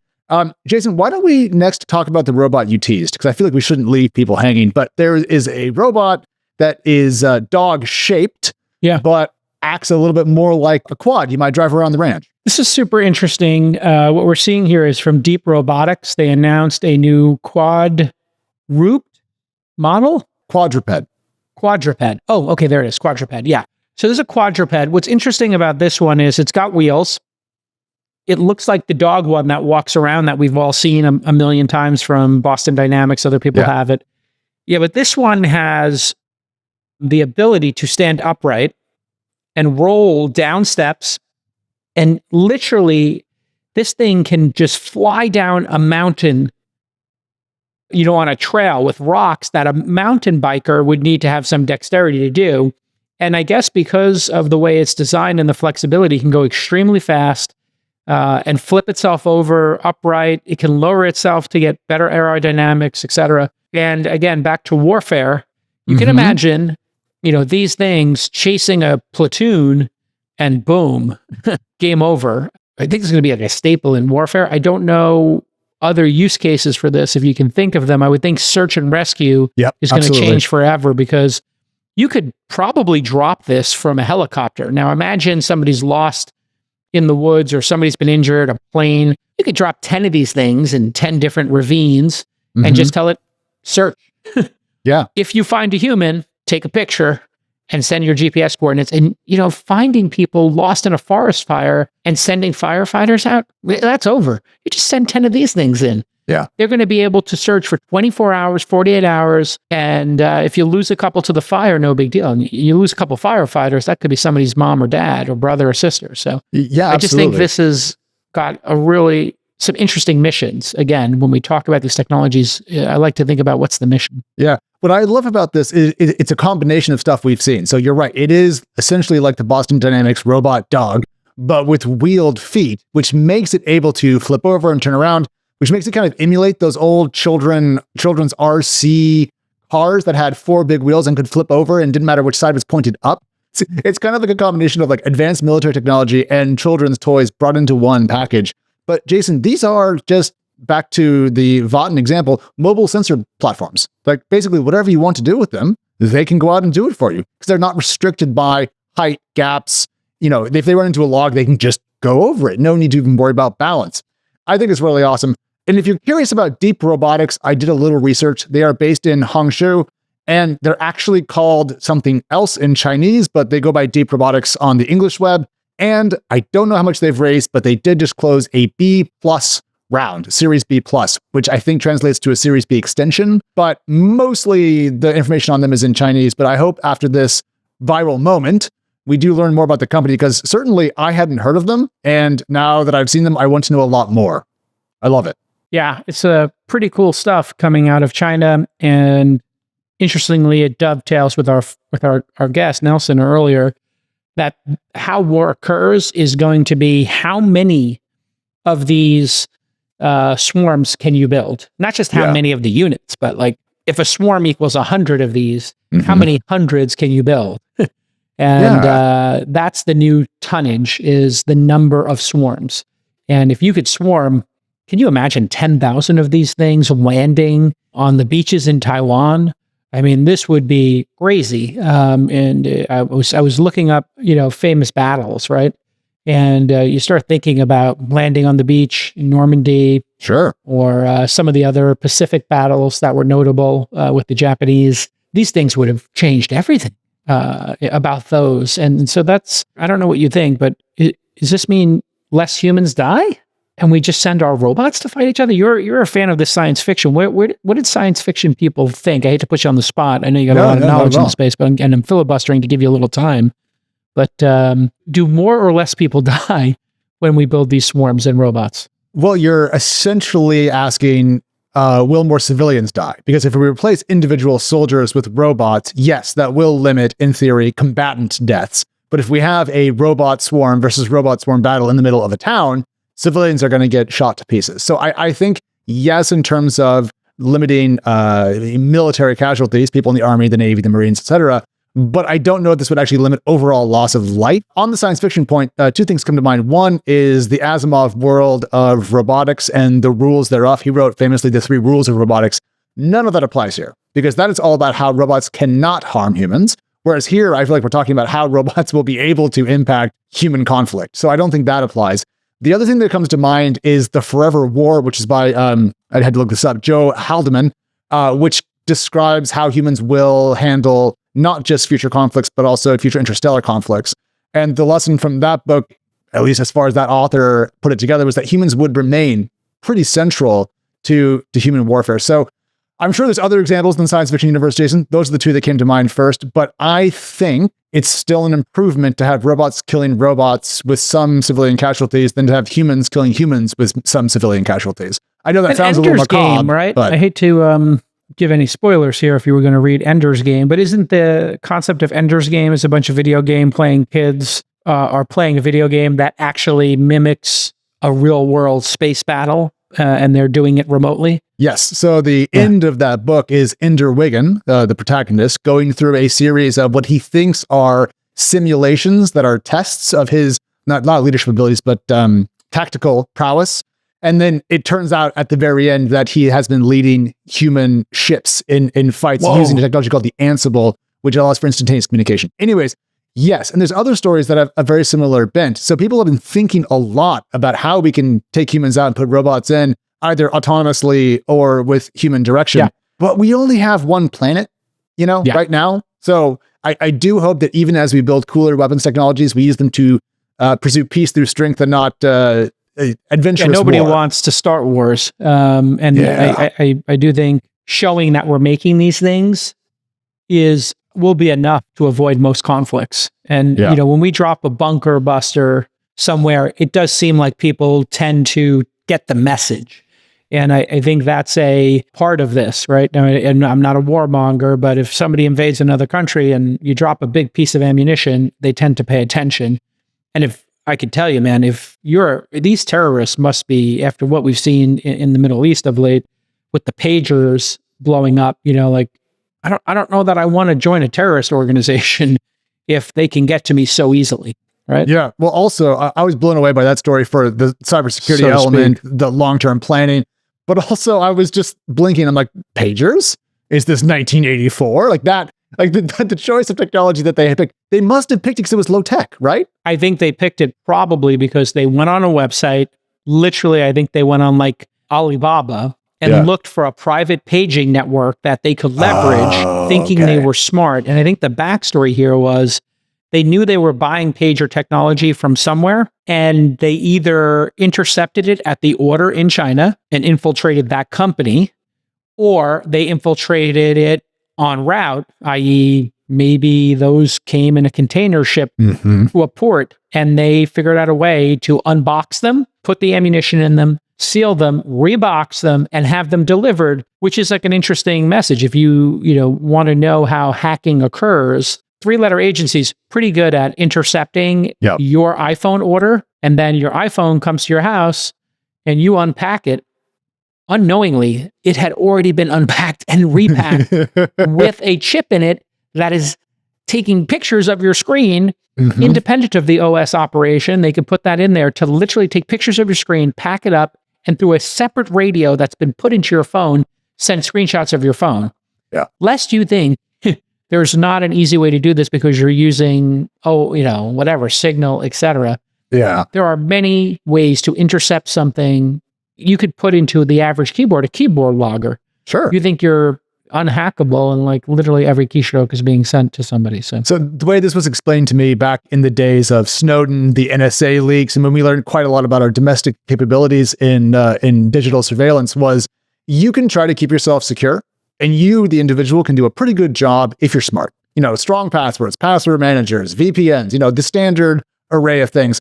Jason, why don't we next talk about the robot you teased? Because I feel like we shouldn't leave people hanging. But there is a robot that is dog-shaped, but acts a little bit more like a quad you might drive around the ranch.
This is super interesting. What we're seeing here is from Deep Robotics. They announced a new quadruped model.
Quadruped.
Oh, okay, there it is. Quadruped. Yeah. So there's a quadruped. What's interesting about this one is it's got wheels. it looks like the dog one that walks around that we've all seen a million times from Boston Dynamics. Other people have it. Yeah, but this one has the ability to stand upright and roll down steps. And literally, this thing can just fly down a mountain, on a trail with rocks that a mountain biker would need to have some dexterity to do. And I guess because of the way it's designed and the flexibility, it can go extremely fast and flip itself over upright. It can lower itself to get better aerodynamics, etc. And again, back to warfare, you can imagine, these things chasing a platoon and boom, game over. I think it's going to be like a staple in warfare. I don't know other use cases for this. If you can think of them, I would think search and rescue is going to change forever, because you could probably drop this from a helicopter. Now imagine somebody's lost in the woods or somebody's been injured, a plane. You could drop 10 of these things in 10 different ravines and just tell it, search. If you find a human, take a picture and send your GPS coordinates. And, finding people lost in a forest fire and sending firefighters out, that's over. You just send 10 of these things in. They're going to be able to search for 24 hours, 48 hours. And if you lose a couple to the fire, no big deal. And you lose a couple firefighters, that could be somebody's mom or dad or brother or sister. So I just think this has got some interesting missions. Again, when we talk about these technologies, I like to think about what's the mission.
What I love about this is it's a combination of stuff we've seen. So you're right. It is essentially like the Boston Dynamics robot dog, but with wheeled feet, which makes it able to flip over and turn around, which makes it kind of emulate those old children's RC cars that had 4 big wheels and could flip over and didn't matter which side was pointed up. It's kind of like a combination of like advanced military technology and children's toys brought into one package. But Jason, these are just, back to the VATN example, mobile sensor platforms. Like basically whatever you want to do with them, they can go out and do it for you because they're not restricted by height, gaps. If they run into a log, they can just go over it. No need to even worry about balance. I think it's really awesome. And if you're curious about Deep Robotics, I did a little research. They are based in Hangzhou, and they're actually called something else in Chinese, but they go by Deep Robotics on the English web. And I don't know how much they've raised, but they did just close a B+ round, Series B+, which I think translates to a Series B extension. But mostly the information on them is in Chinese. But I hope after this viral moment, we do learn more about the company, because certainly I hadn't heard of them. And now that I've seen them, I want to know a lot more. I love it.
Yeah, it's pretty cool stuff coming out of China. And interestingly, it dovetails with our guest, Nelson, earlier, that how war occurs is going to be how many of these swarms can you build? Not just how many of the units, but like if a swarm equals 100 of these, how many hundreds can you build? And that's the new tonnage, is the number of swarms. And if you could swarm, can you imagine 10,000 of these things landing on the beaches in Taiwan? I mean, this would be crazy. And I was looking up, famous battles, right? And you start thinking about landing on the beach in Normandy, or some of the other Pacific battles that were notable with the Japanese. These things would have changed everything about those. And so I don't know what you think, but does this mean less humans die? And we just send our robots to fight each other? You're a fan of this science fiction. What did science fiction people think? I hate to put you on the spot. I know you got a lot of knowledge in the space, and I'm filibustering to give you a little time. But do more or less people die when we build these swarms and robots?
Well, you're essentially asking, will more civilians die? Because if we replace individual soldiers with robots, yes, that will limit, in theory, combatant deaths. But if we have a robot swarm versus robot swarm battle in the middle of a town, civilians are going to get shot to pieces. So I think, yes, in terms of limiting military casualties, people in the Army, the Navy, the Marines, etc. But I don't know if this would actually limit overall loss of life. On the science fiction point, 2 things come to mind. One is the Asimov world of robotics and the rules thereof. He wrote famously the 3 rules of robotics. None of that applies here, because that is all about how robots cannot harm humans. Whereas here, I feel like we're talking about how robots will be able to impact human conflict. So I don't think that applies. The other thing that comes to mind is The Forever War, which is by, I had to look this up, Joe Haldeman, which describes how humans will handle not just future conflicts, but also future interstellar conflicts. And the lesson from that book at least as far as that author put it together, was that humans would remain pretty central to human warfare. So I'm sure there's other examples in the science fiction universe, Jason. Those are the two that came to mind first. But I think it's still an improvement to have robots killing robots with some civilian casualties than to have humans killing humans with some civilian casualties. I know that sounds a little macabre,
Game, right?
But
I hate to give any spoilers here if you were going to read Ender's Game, but isn't the concept of Ender's Game is a bunch of video game playing kids are playing a video game that actually mimics a real world space battle, and they're doing it remotely?
Yes. So the end of that book is Ender Wiggin, the protagonist, going through a series of what he thinks are simulations that are tests of his, not leadership abilities, but tactical prowess. And then it turns out at the very end that he has been leading human ships in fights using a technology called the Ansible, which allows for instantaneous communication. Anyways, yes. And there's other stories that have a very similar bent. So people have been thinking a lot about how we can take humans out and put robots in, either autonomously or with human direction.
Yeah.
But we only have one planet, right now. So I do hope that even as we build cooler weapons technologies, we use them to pursue peace through strength and not adventurous
nobody
war.
wants to start wars. I do think showing that we're making these things will be enough to avoid most conflicts. And, when we drop a bunker buster somewhere, it does seem like people tend to get the message. And I think that's a part of this, right? Now, and I'm not a warmonger, but if somebody invades another country and you drop a big piece of ammunition, they tend to pay attention. And if I could tell you, man, these terrorists must be, after what we've seen in the Middle East of late, with the pagers blowing up, I don't know that I want to join a terrorist organization if they can get to me so easily, right?
Yeah. Well, also, I was blown away by that story for the cybersecurity element, the long-term planning. But also, I was just blinking. I'm like, pagers? Is this 1984? Like that? Like the choice of technology that they had picked, they must have picked it because it was low tech, right?
I think they picked it probably because they went on a website. Literally, I think they went on like Alibaba and looked for a private paging network that they could leverage, thinking they were smart. And I think the backstory here was they knew they were buying pager technology from somewhere, and they either intercepted it at the order in China and infiltrated that company, or they infiltrated it en route, i.e., maybe those came in a container ship to a port, and they figured out a way to unbox them, put the ammunition in them, seal them, rebox them, and have them delivered, which is like an interesting message. If you want to know how hacking occurs, 3-letter agencies pretty good at intercepting your iPhone order, and then your iPhone comes to your house and you unpack it. Unknowingly, it had already been unpacked and repacked with a chip in it that is taking pictures of your screen, independent of the OS operation. They could put that in there to literally take pictures of your screen, pack it up, and through a separate radio that's been put into your phone, send screenshots of your phone.
Yeah.
Lest you think there's not an easy way to do this because you're using, whatever, Signal, etc.
Yeah.
There are many ways to intercept something. You could put into the average keyboard a keyboard logger.
Sure.
You think you're unhackable, and like literally every keystroke is being sent to somebody. So
the way this was explained to me back in the days of Snowden, the NSA leaks, and when we learned quite a lot about our domestic capabilities in digital surveillance, was you can try to keep yourself secure, and you, the individual, can do a pretty good job if you're smart. Strong passwords, password managers, VPNs, the standard array of things.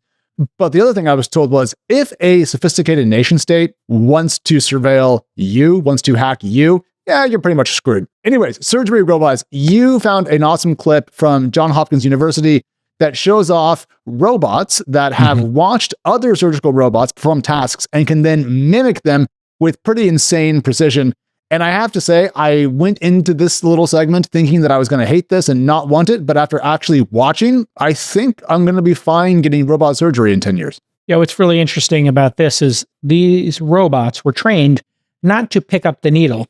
But the other thing I was told was if a sophisticated nation state wants to surveil you, wants to hack you, you're pretty much screwed. Anyways, surgery robots, you found an awesome clip from Johns Hopkins University that shows off robots that have watched other surgical robots perform tasks and can then mimic them with pretty insane precision. And I have to say, I went into this little segment thinking that I was going to hate this and not want it. But after actually watching, I think I'm going to be fine getting robot surgery in 10 years.
Yeah, what's really interesting about this is these robots were trained not to pick up the needle.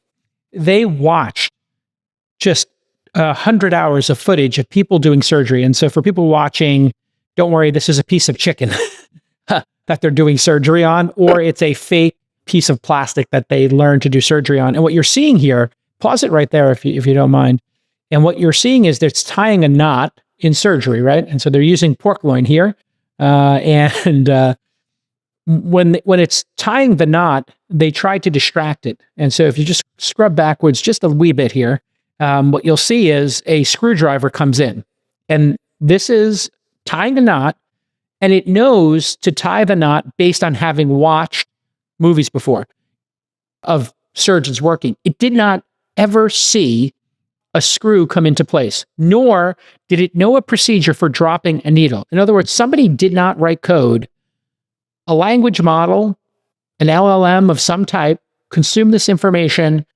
They watched just 100 hours of footage of people doing surgery. And so for people watching, don't worry, this is a piece of chicken that they're doing surgery on, or it's a fake piece of plastic that they learned to do surgery on. And what you're seeing here, pause it right there if you don't mind. And what you're seeing is they're tying a knot in surgery, right? And so they're using pork loin here. When it's tying the knot, they try to distract it. And so if you just scrub backwards just a wee bit here, what you'll see is a screwdriver comes in. And this is tying the knot, and it knows to tie the knot based on having watched movies before of surgeons working. It did not ever see a screw come into place, nor did it know a procedure for dropping a needle. In other words, somebody did not write code. A language model, an LLM of some type, consumed this information,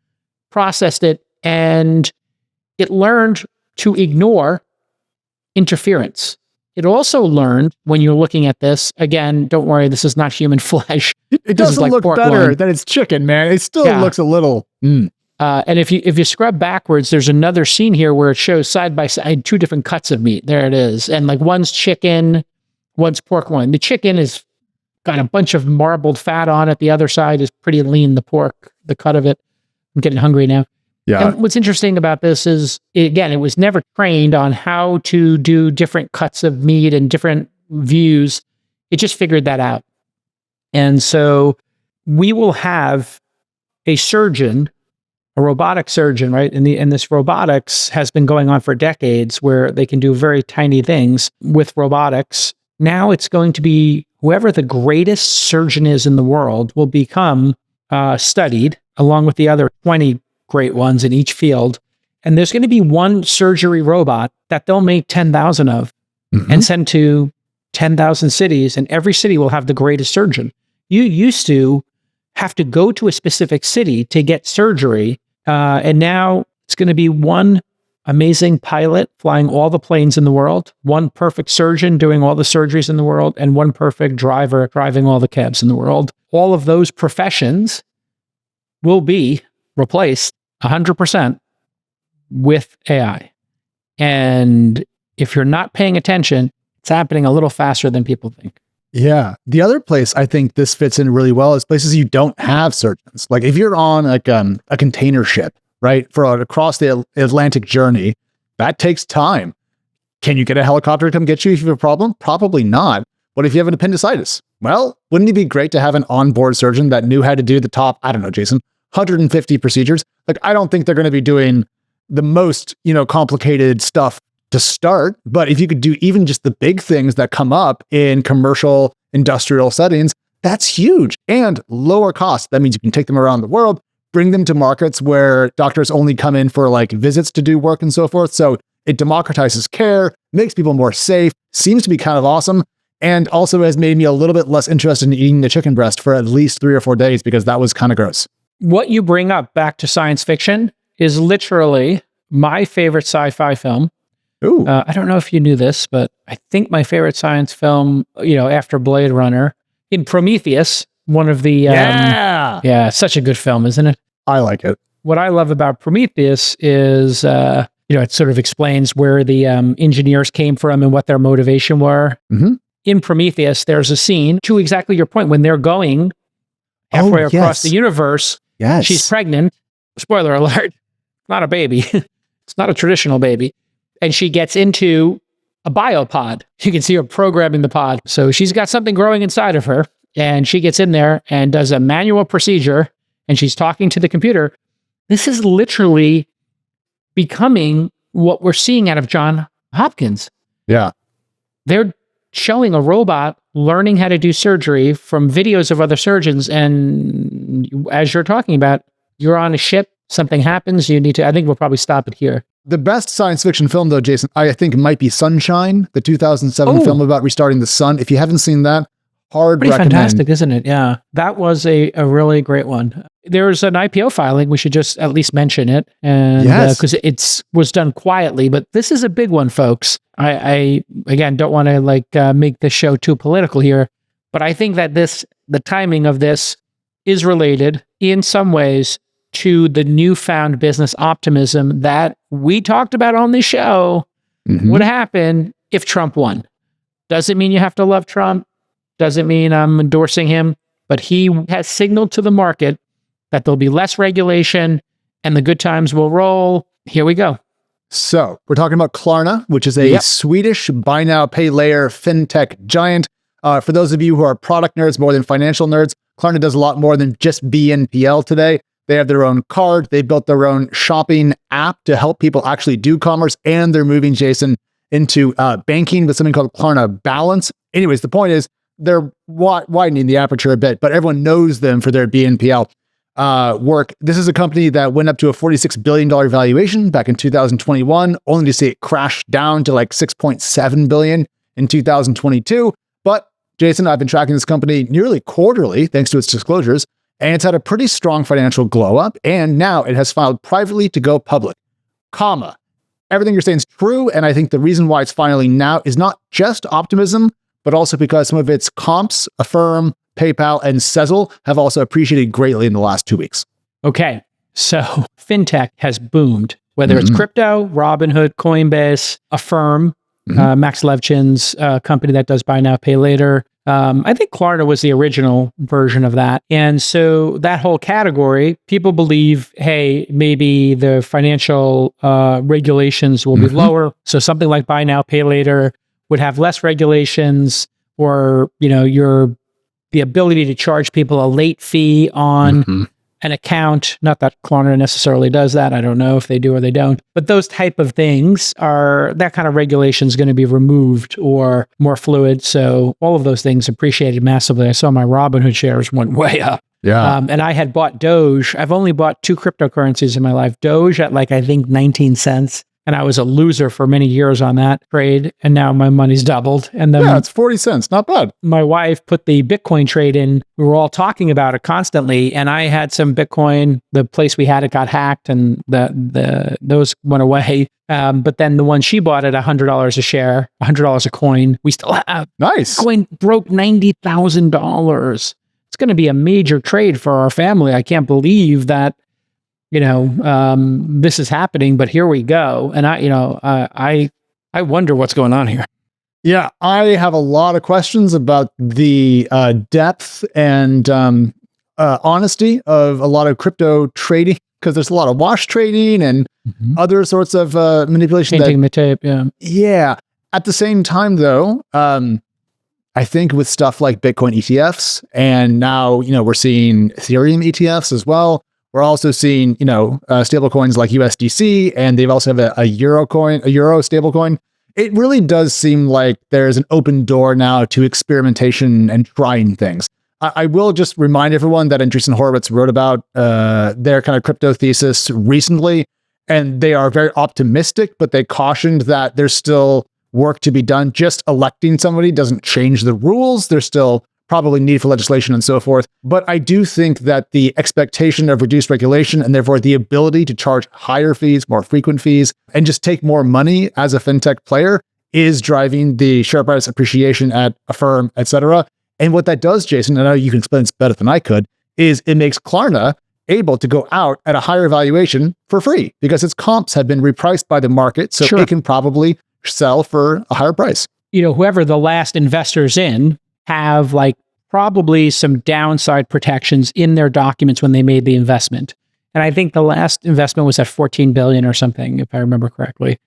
processed it, and it learned to ignore interference. It also learned, when you're looking at this, again, don't worry, this is not human flesh.
It doesn't look better than it's chicken, man. It still looks a little...
And if you scrub backwards, there's another scene here where it shows side by side 2 different cuts of meat. There it is. And like one's chicken, one's pork loin. The chicken is got a bunch of marbled fat on it. The other side is pretty lean, the pork, the cut of it. I'm getting hungry now.
Yeah.
And what's interesting about this is, again, it was never trained on how to do different cuts of meat and different views. It just figured that out. And so we will have a surgeon, a robotic surgeon, right? And this robotics has been going on for decades where they can do very tiny things with robotics. Now it's going to be whoever the greatest surgeon is in the world will become studied along with the other 20 great ones in each field. And there's going to be one surgery robot that they'll make 10,000 of and send to 10,000 cities, and every city will have the greatest surgeon. You used to have to go to a specific city to get surgery, and now it's going to be one amazing pilot flying all the planes in the world, one perfect surgeon doing all the surgeries in the world, and one perfect driver driving all the cabs in the world. All of those professions will be replaced 100% with AI. And if you're not paying attention, it's happening a little faster than people think.
Yeah. The other place I think this fits in really well is places you don't have surgeons. Like if you're on like a container ship, right, for across the Atlantic journey, that takes time. Can you get a helicopter to come get you if you have a problem? Probably not. What if you have an appendicitis? Well, wouldn't it be great to have an onboard surgeon that knew how to do the top, I don't know, Jason, 150 procedures? Like, I don't think they're going to be doing the most, complicated stuff to start, but if you could do even just the big things that come up in commercial industrial settings, that's huge and lower cost. That means you can take them around the world, bring them to markets where doctors only come in for like visits to do work and so forth. So it democratizes care, makes people more safe, seems to be kind of awesome, and also has made me a little bit less interested in eating the chicken breast for at least 3 or 4 days because that was kind of gross.
What you bring up back to science fiction is literally my favorite sci-fi film.
Ooh.
I don't know if you knew this, but I think my favorite science film, after Blade Runner, in Prometheus, one of the... yeah, such a good film, isn't it?
I like it.
What I love about Prometheus is, it sort of explains where the engineers came from and what their motivation were.
Mm-hmm.
In Prometheus, there's a scene, to exactly your point, when they're going halfway across the universe, she's pregnant. Spoiler alert, not a baby. It's not a traditional baby. And she gets into a biopod. You can see her programming the pod. So she's got something growing inside of her, and she gets in there and does a manual procedure, and she's talking to the computer. This is literally becoming what we're seeing out of Johns Hopkins.
Yeah.
They're showing a robot learning how to do surgery from videos of other surgeons. And as you're talking about, you're on a ship, something happens, I think we'll probably stop it here.
The best science fiction film, though, Jason, I think might be Sunshine, the 2007 film about restarting the sun. If you haven't seen that, pretty recommend.
Fantastic, isn't it? Yeah, that was a really great one. There's an IPO filing. We should just at least mention it, and because it was done quietly. But this is a big one, folks. I again don't want to make this show too political here, but I think that the timing of this is related in some ways to the newfound business optimism that we talked about on this show would happen if Trump won. Doesn't mean you have to love Trump. Doesn't mean I'm endorsing him, but he has signaled to the market that there'll be less regulation and the good times will roll. Here we go.
So we're talking about Klarna, which is a Swedish buy now, pay later fintech giant. For those of you who are product nerds more than financial nerds, Klarna does a lot more than just BNPL today. They have their own card. They built their own shopping app to help people actually do commerce. And they're moving, Jason, into banking with something called Klarna Balance. Anyways, the point is they're widening the aperture a bit, but everyone knows them for their BNPL work. This is a company that went up to a $46 billion valuation back in 2021, only to see it crash down to like $6.7 billion in 2022. But Jason, I've been tracking this company nearly quarterly, thanks to its disclosures, and it's had a pretty strong financial glow up. And now it has filed privately to go public, everything you're saying is true. And I think the reason why it's filing now is not just optimism, but also because some of its comps, Affirm, PayPal, and Sezzle have also appreciated greatly in the last 2 weeks.
Okay, so fintech has boomed, whether it's crypto, Robinhood, Coinbase, Affirm, Max Levchin's company that does buy now, pay later. I think Klarna was the original version of that. And so that whole category, people believe, hey, maybe the financial regulations will be lower. So something like buy now, pay later would have less regulations, or, the ability to charge people a late fee on an account. Not that Klarna necessarily does that. I don't know if they do or they don't. But those type of things that kind of regulation is going to be removed or more fluid. So all of those things appreciated massively. I saw my Robinhood shares went way up.
Yeah.
And I had bought Doge. I've only bought 2 cryptocurrencies in my life. Doge at I think 19 cents. And I was a loser for many years on that trade. And now my money's doubled. And then
it's 40 cents. Not bad.
My wife put the Bitcoin trade in. We were all talking about it constantly. And I had some Bitcoin. The place we had it got hacked and those went away. But then the one she bought at $100 a share, $100 a coin, we still have.
Nice.
Coin broke $90,000. It's going to be a major trade for our family. I can't believe that this is happening, but here we go. And I wonder what's going on here.
Yeah, I have a lot of questions about the depth and honesty of a lot of crypto trading, because there's a lot of wash trading and other sorts of manipulation.
Painting the tape, yeah.
Yeah. At the same time, though, I think with stuff like Bitcoin ETFs, and now, we're seeing Ethereum ETFs as well. We're also seeing, stable coins like USDC, and they've also have a euro stable coin. It really does seem like there's an open door now to experimentation and trying things. I will just remind everyone that Andreessen Horowitz wrote about their kind of crypto thesis recently, and they are very optimistic, but they cautioned that there's still work to be done. Just electing somebody doesn't change the rules. There's still probably need for legislation and so forth. But I do think that the expectation of reduced regulation, and therefore the ability to charge higher fees, more frequent fees, and just take more money as a fintech player is driving the share price appreciation at Affirm, et cetera. And what that does, Jason, and I know you can explain this better than I could, is it makes Klarna able to go out at a higher valuation for free because its comps have been repriced by the market. So it can probably sell for a higher price.
Whoever the last investors in have probably some downside protections in their documents when they made the investment. And I think the last investment was at 14 billion or something, if I remember correctly.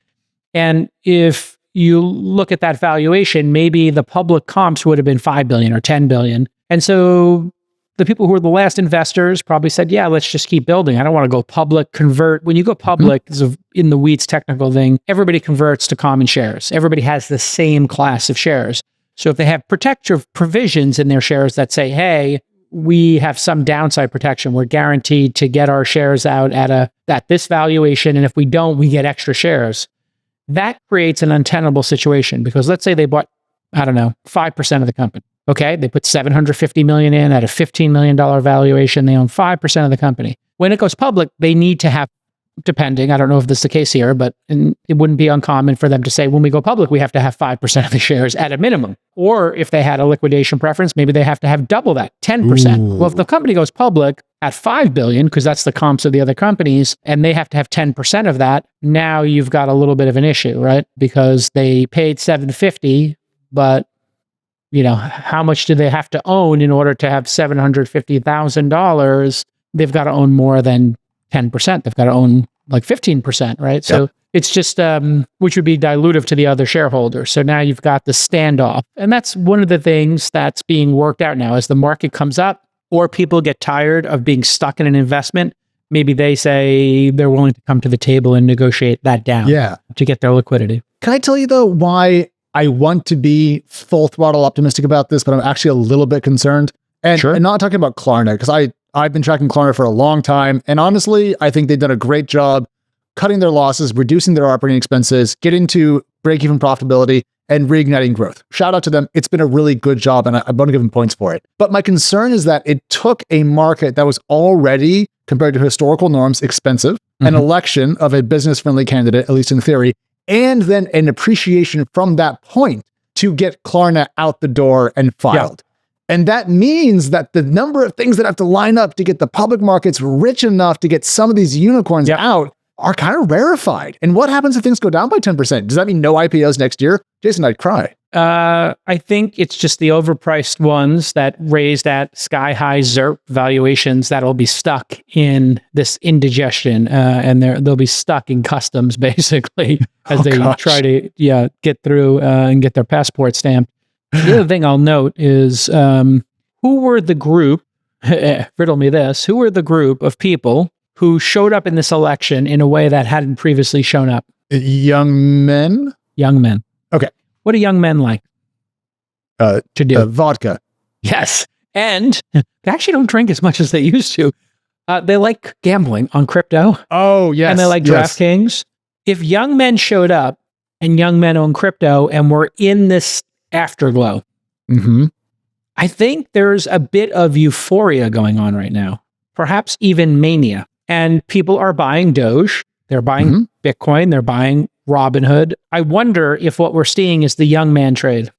And if you look at that valuation, maybe the public comps would have been 5 billion or 10 billion. And so the people who were the last investors probably said, yeah, let's just keep building. I don't want to go public, convert. When you go public, this is in the weeds technical thing, everybody converts to common shares. Everybody has the same class of shares. So if they have protective provisions in their shares that say, hey, we have some downside protection, we're guaranteed to get our shares out at this valuation, and if we don't, we get extra shares. That creates an untenable situation, because let's say they bought, 5% of the company. Okay, they put 750 million in at a $15 million valuation. They own 5% of the company. When it goes public, they need to have, depending, I don't know if this is the case here, but it wouldn't be uncommon for them to say, when we go public, we have to have 5% of the shares at a minimum. Or if they had a liquidation preference, maybe they have to have double that, 10%. Ooh. Well, if the company goes public at 5 billion, because that's the comps of the other companies, and they have to have 10% of that, now you've got a little bit of an issue, right? Because they paid 750, but how much do they have to own in order to have $750,000? They've got to own more than 10%. They've got to own 15%, right? Yep. So It's just, which would be dilutive to the other shareholders. So now you've got the standoff. And that's one of the things that's being worked out now as the market comes up or people get tired of being stuck in an investment. Maybe they say they're willing to come to the table and negotiate that down to get their liquidity.
Can I tell you though, why I want to be full throttle optimistic about this, but I'm actually a little bit concerned. And, and not talking about Klarna, because I've been tracking Klarna for a long time. And honestly, I think they've done a great job cutting their losses, reducing their operating expenses, getting to break-even profitability, and reigniting growth. Shout out to them. It's been a really good job, and I want to give them points for it. But my concern is that it took a market that was already, compared to historical norms, expensive, an election of a business-friendly candidate, at least in theory, and then an appreciation from that point to get Klarna out the door and filed. And that means that the number of things that have to line up to get the public markets rich enough to get some of these unicorns out are kind of rarefied. And what happens if things go down by 10%? Does that mean no IPOs next year? Jason, I'd cry.
I think it's just the overpriced ones that raised at sky-high ZERP valuations that'll be stuck in this indigestion, and they'll be stuck in customs, basically, as they try to get through and get their passport stamped. The other thing I'll note is who were the group, riddle me this, who were the group of people who showed up in this election in a way that hadn't previously shown up?
Young men?
Young men.
Okay.
What do young men like to do?
Vodka.
Yes. And they actually don't drink as much as they used to. They like gambling on crypto.
Oh, yes.
And they like DraftKings. If young men showed up and young men own crypto and were in this afterglow, I think there's a bit of euphoria going on right now, perhaps even mania. And people are buying Doge, they're buying Bitcoin, they're buying Robinhood. I wonder if what we're seeing is the young man trade.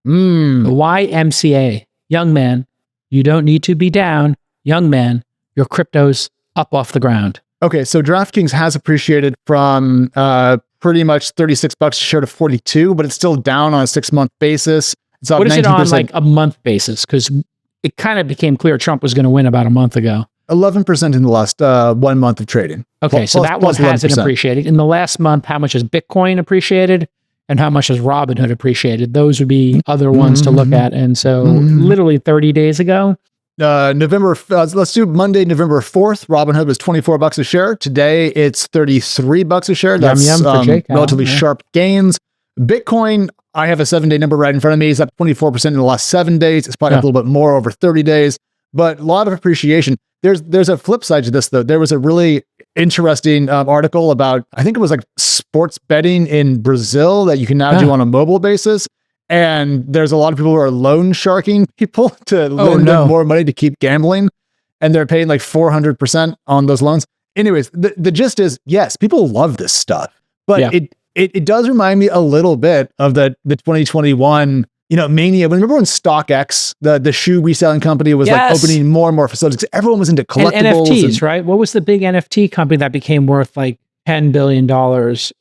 The YMCA. Young man, you don't need to be down. Young man, your crypto's up off the ground.
Okay, so DraftKings has appreciated from pretty much $36 a share to 42, but it's still down on a 6-month basis. It's up
what is
19%.
It on like a month basis? Because it kind of became clear Trump was going to win about a month ago.
11% in the last 1 month of trading.
Okay, so that one hasn't appreciated. In the last month, how much has Bitcoin appreciated and how much has Robinhood appreciated? Those would be other ones to look at. And so literally 30 days ago.
Let's do Monday, November 4th. Robinhood was $24 a share. Today, it's $33 a share. That's relatively sharp gains. Bitcoin, I have a 7-day number right in front of me. It's up 24% in the last 7 days. It's probably up a little bit more over 30 days, but a lot of appreciation. There's a flip side to this, though. There was a really interesting article about, I think it was like sports betting in Brazil that you can now do on a mobile basis. And there's a lot of people who are loan sharking people to lend them more money to keep gambling. And they're paying like 400% on those loans. Anyways, the gist is, yes, people love this stuff, but it does remind me a little bit of the 2021 mania. Remember when StockX, the shoe reselling company, was like opening more and more facilities? Everyone was into collectibles.
And NFTs, right? What was the big NFT company that became worth like $10 billion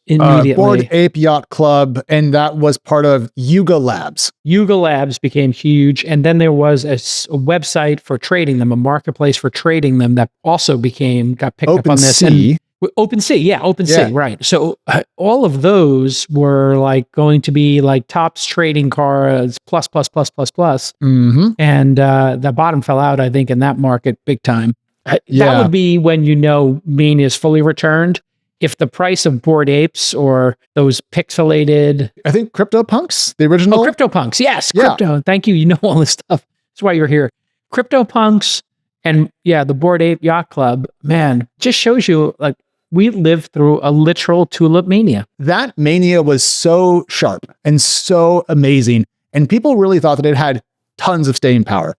immediately?
Bored Ape Yacht Club, and that was part of Yuga Labs.
Yuga Labs became huge, and then there was a website for trading them, a marketplace for trading them that also got picked up on this. OpenSea, right. So all of those were like going to be like tops trading cards, plus. And the bottom fell out, I think, in that market big time. That would be when mania is fully returned. If the price of Bored Apes or those pixelated...
I think CryptoPunks, the original...
Oh, CryptoPunks, yes, crypto. Thank you, you know all this stuff. That's why you're here. CryptoPunks and the Bored Ape Yacht Club, man, just shows you like we lived through a literal tulip mania.
That mania was so sharp and so amazing, and people really thought that it had tons of staying power.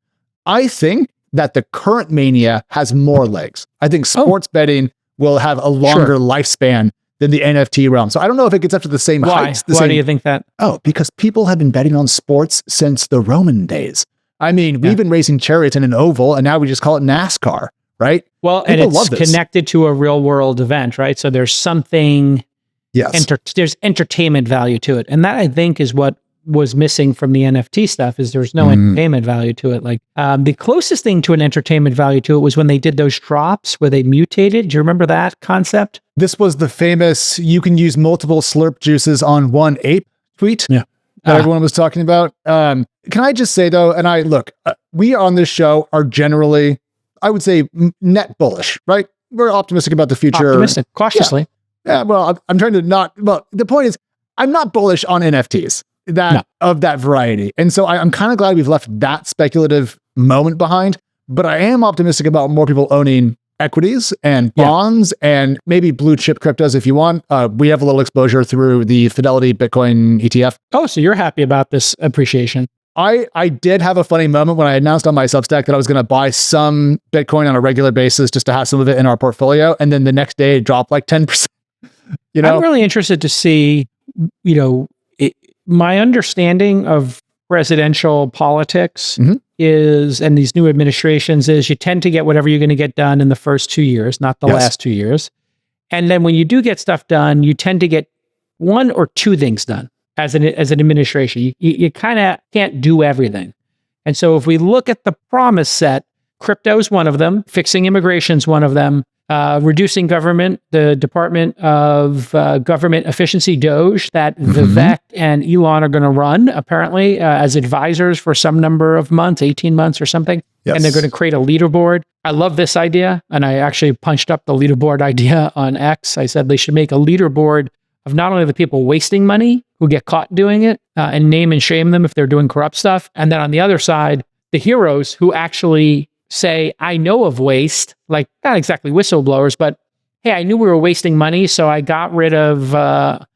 I think that the current mania has more legs. I think sports betting will have a longer lifespan than the NFT realm. So I don't know if it gets up to the same heights.
Why do you think that?
Oh, because people have been betting on sports since the Roman days. I mean, we've been racing chariots in an oval, and now we just call it NASCAR, right?
Well, people and it's connected to a real world event, right? So there's something, there's entertainment value to it. And that I think is what was missing from the NFT stuff is there's no entertainment value to it. Like the closest thing to an entertainment value to it was when they did those drops where they mutated. Do you remember that concept?
This was the famous, you can use multiple slurp juices on one ape tweet.
Yeah.
That everyone was talking about. Can I just say though, and we on this show are generally, I would say, net bullish, right? We're optimistic about the future.
Optimistic, cautiously.
Yeah, well, I'm trying to the point is, I'm not bullish on NFTs of that variety. And so I'm kind of glad we've left that speculative moment behind, but I am optimistic about more people owning equities and bonds and maybe blue chip cryptos if you want. We have a little exposure through the Fidelity Bitcoin ETF.
Oh, so you're happy about this appreciation.
I did have a funny moment when I announced on my Substack that I was going to buy some Bitcoin on a regular basis just to have some of it in our portfolio. And then the next day it dropped like 10%. I'm
really interested to see, my understanding of presidential politics is, and these new administrations is you tend to get whatever you're going to get done in the first 2 years, not the last 2 years. And then when you do get stuff done, you tend to get one or two things done as an administration. You kind of can't do everything. And so if we look at the promise set, crypto is one of them, fixing immigration is one of them, reducing government, the Department of Government Efficiency, DOGE, that Vivek and Elon are going to run, apparently, as advisors for some number of months, 18 months or something. Yes. And they're going to create a leaderboard. I love this idea. And I actually punched up the leaderboard idea on X. I said they should make a leaderboard of not only the people wasting money who get caught doing it and name and shame them if they're doing corrupt stuff. And then on the other side, the heroes who actually say, I know of waste, like not exactly whistleblowers, but hey, I knew we were wasting money, so I got rid of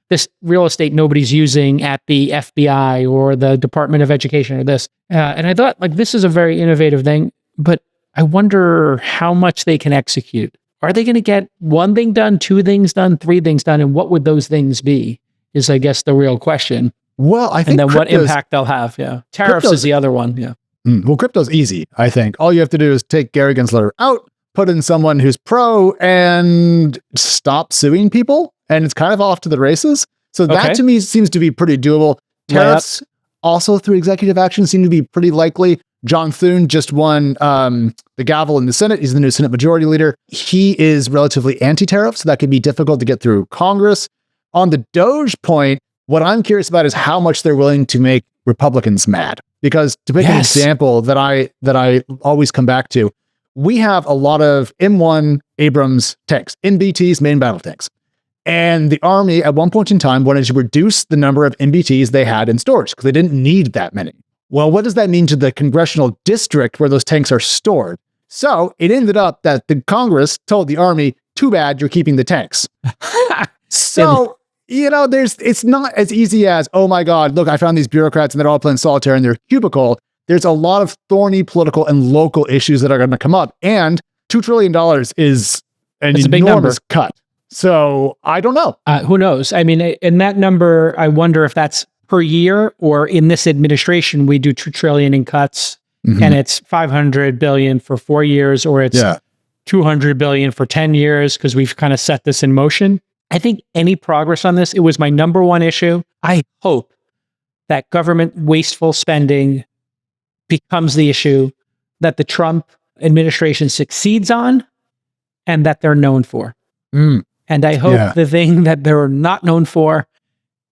this real estate nobody's using at the FBI or the Department of Education or this. And I thought, like, this is a very innovative thing, but I wonder how much they can execute. Are they going to get one thing done, two things done, three things done? And what would those things be is, I guess, the real question.
Well, I think
and then what impact they'll have. Yeah. Tariffs is the other one. Yeah.
Well, crypto's easy, I think. All you have to do is take Gary Gensler out, put in someone who's pro, and stop suing people. And it's kind of off to the races. So that to me seems to be pretty doable. Tariffs also through executive action seem to be pretty likely. John Thune just won the gavel in the Senate. He's the new Senate Majority Leader. He is relatively anti-tariff, so that could be difficult to get through Congress. On the Doge point, what I'm curious about is how much they're willing to make Republicans mad. Because to pick an example that I always come back to, we have a lot of M1 Abrams tanks, MBTs, main battle tanks. And the Army at one point in time wanted to reduce the number of MBTs they had in storage because they didn't need that many. Well, what does that mean to the congressional district where those tanks are stored? So it ended up that the Congress told the Army, too bad, you're keeping the tanks. So, it's not as easy as, oh my God, look, I found these bureaucrats and they're all playing solitaire in their cubicle. There's a lot of thorny political and local issues that are going to come up. And $2 trillion is an enormous cut. So I don't know.
Who knows? I mean, in that number, I wonder if that's per year or in this administration, we do 2 trillion in cuts and it's 500 billion for 4 years, or it's 200 billion for 10 years because we've kind of set this in motion. I think any progress on this, it was my number one issue. I hope that government wasteful spending becomes the issue that the Trump administration succeeds on and that they're known for. And I hope the thing that they're not known for,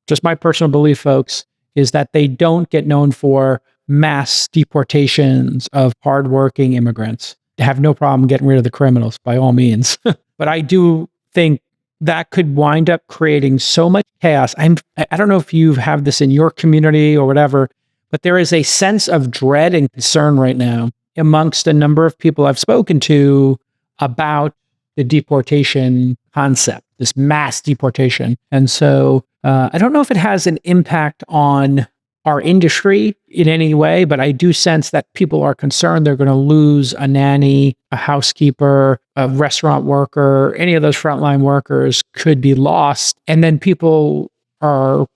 just my personal belief, folks, is that they don't get known for mass deportations of hardworking immigrants. They have no problem getting rid of the criminals by all means. But I do think that could wind up creating so much chaos. I don't know if you have this in your community or whatever, but there is a sense of dread and concern right now amongst a number of people I've spoken to about the deportation concept, this mass deportation. And so I don't know if it has an impact on our industry in any way, but I do sense that people are concerned they're going to lose a nanny, a housekeeper, a restaurant worker, any of those frontline workers could be lost. And then people are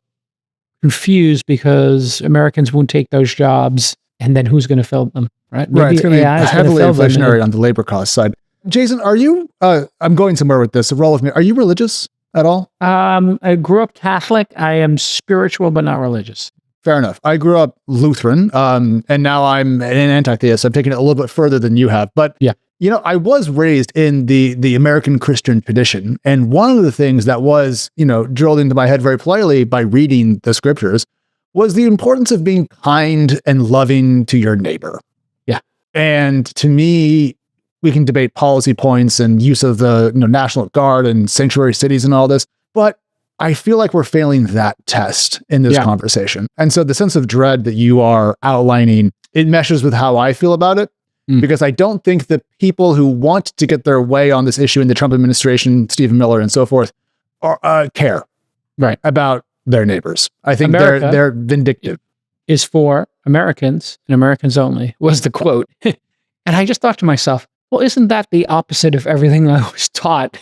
confused because Americans won't take those jobs. And then who's going to fill them, right?
Right. It's going to be heavily inflationary on the labor cost side. Jason, are you, I'm going somewhere with this, roll with me. Are you religious at all?
I grew up Catholic. I am spiritual, but not religious.
Fair enough. I grew up Lutheran, and now I'm an anti-theist. I'm taking it a little bit further than you have. But
Yeah.
I was raised in the American Christian tradition. And one of the things that was, drilled into my head very politely by reading the scriptures was the importance of being kind and loving to your neighbor.
Yeah.
And to me, we can debate policy points and use of the National Guard and sanctuary cities and all this, but I feel like we're failing that test in this conversation. And so the sense of dread that you are outlining, it meshes with how I feel about it, because I don't think the people who want to get their way on this issue in the Trump administration, Stephen Miller and so forth, care about their neighbors. I think they're vindictive.
Is for Americans and Americans only, was the quote. And I just thought to myself, well, isn't that the opposite of everything I was taught?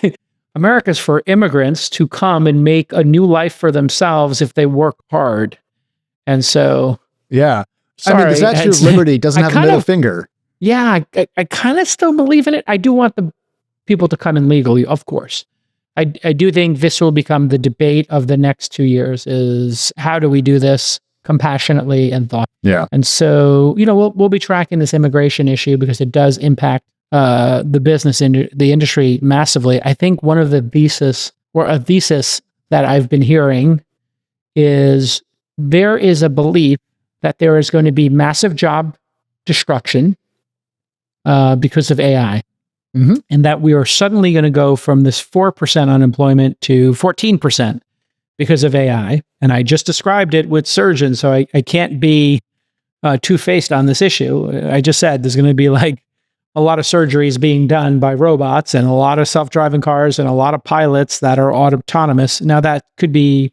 America's for immigrants to come and make a new life for themselves if they work hard. And so...
Yeah.
Sorry,
the Statue of Liberty doesn't have a middle finger.
Yeah, I kind of still believe in it. I do want the people to come in legally, of course. I do think this will become the debate of the next 2 years is how do we do this compassionately and thoughtfully?
Yeah.
And so, we'll be tracking this immigration issue because it does impact the business the industry massively. I think one of the thesis that I've been hearing is there is a belief that there is going to be massive job destruction because of AI. And that we are suddenly going to go from this 4% unemployment to 14% because of AI. And I just described it with surgeons, so I can't be two-faced on this issue. I just said there's going to be like a lot of surgeries being done by robots and a lot of self-driving cars and a lot of pilots that are autonomous. Now that could be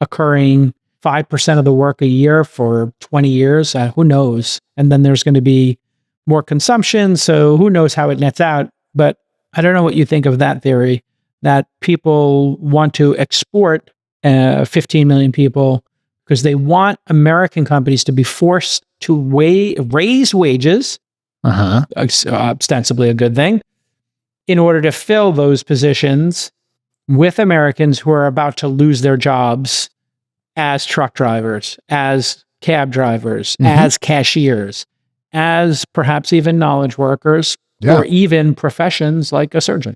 occurring 5% of the work a year for 20 years. Who knows? And then there's going to be more consumption. So who knows how it nets out? But I don't know what you think of that theory, that people want to export 15 million people because they want American companies to be forced to raise wages, ostensibly a good thing, in order to fill those positions with Americans who are about to lose their jobs as truck drivers, as cab drivers, as cashiers, as perhaps even knowledge workers, or even professions like a surgeon.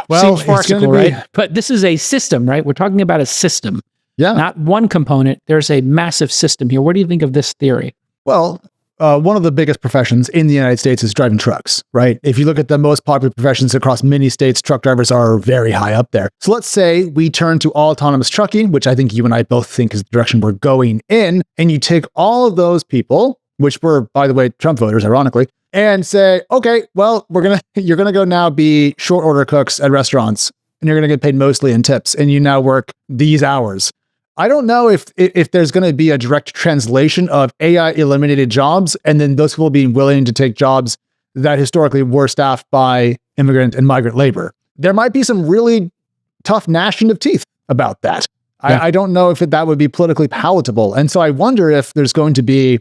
Well,
seems farcical, right? But this is a system, right? We're talking about a system, not one component. There's a massive system here. What do you think of this theory?
Well, one of the biggest professions in the United States is driving trucks, right? If you look at the most popular professions across many states, truck drivers are very high up there. So let's say we turn to all autonomous trucking, which I think you and I both think is the direction we're going in, and you take all of those people, which were, by the way, Trump voters, ironically, and say, okay, well, you're gonna go now be short order cooks at restaurants, and you're gonna get paid mostly in tips, and you now work these hours. I don't know if there's going to be a direct translation of AI eliminated jobs, and then those people being willing to take jobs that historically were staffed by immigrant and migrant labor. There might be some really tough gnashing of teeth about that. Yeah. I don't know if that would be politically palatable. And so I wonder if there's going to be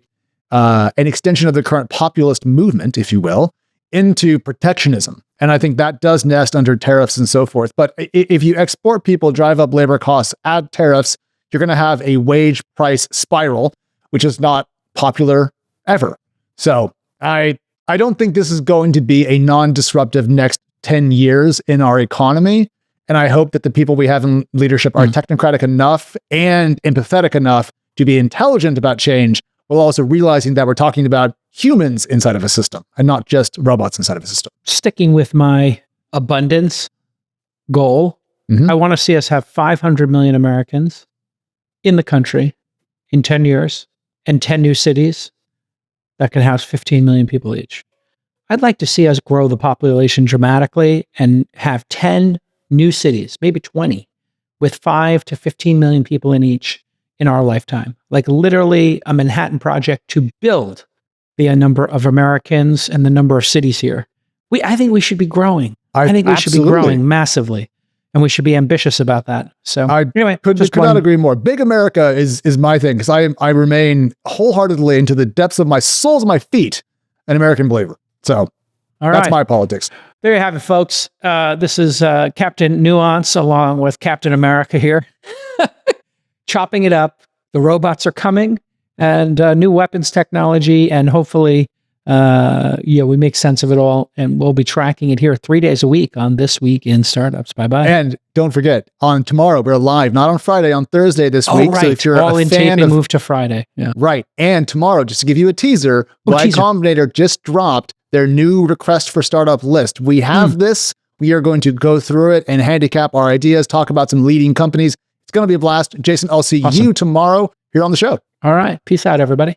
an extension of the current populist movement, if you will, into protectionism. And I think that does nest under tariffs and so forth. But if you export people, drive up labor costs, add tariffs, you're going to have a wage price spiral, which is not popular ever. So I don't think this is going to be a non-disruptive next 10 years in our economy. And I hope that the people we have in leadership are technocratic enough and empathetic enough to be intelligent about change, while also realizing that we're talking about humans inside of a system and not just robots inside of a system.
Sticking with my abundance goal, I want to see us have 500 million Americans in the country in 10 years and 10 new cities that can house 15 million people each. I'd like to see us grow the population dramatically and have 10 new cities, maybe 20, with 5 to 15 million people in each in our lifetime. Like literally a Manhattan Project to build the number of Americans and the number of cities here. I think we should be growing. I think we should be growing massively. And we should be ambitious about that. So anyway,
could not agree more. Big America is my thing, because I remain wholeheartedly into the depths of my soles of my feet an American believer. So that's my politics.
There you have it, folks. This is Captain Nuance along with Captain America here. Chopping it up. The robots are coming. and new weapons technology, and hopefully, we make sense of it all, and we'll be tracking it here 3 days a week on This Week in Startups. Bye-bye.
And don't forget, on tomorrow, we're live, not on Friday, on Thursday this week.
Right.
So if you're
all
a
in
fan
taping,
of...
move to Friday. Yeah.
Right. And tomorrow, just to give you a teaser, Y Combinator just dropped their new request for startup list. We have this. We are going to go through it and handicap our ideas, talk about some leading companies. It's going to be a blast. Jason, I'll see you tomorrow here on the show.
All right. Peace out, everybody.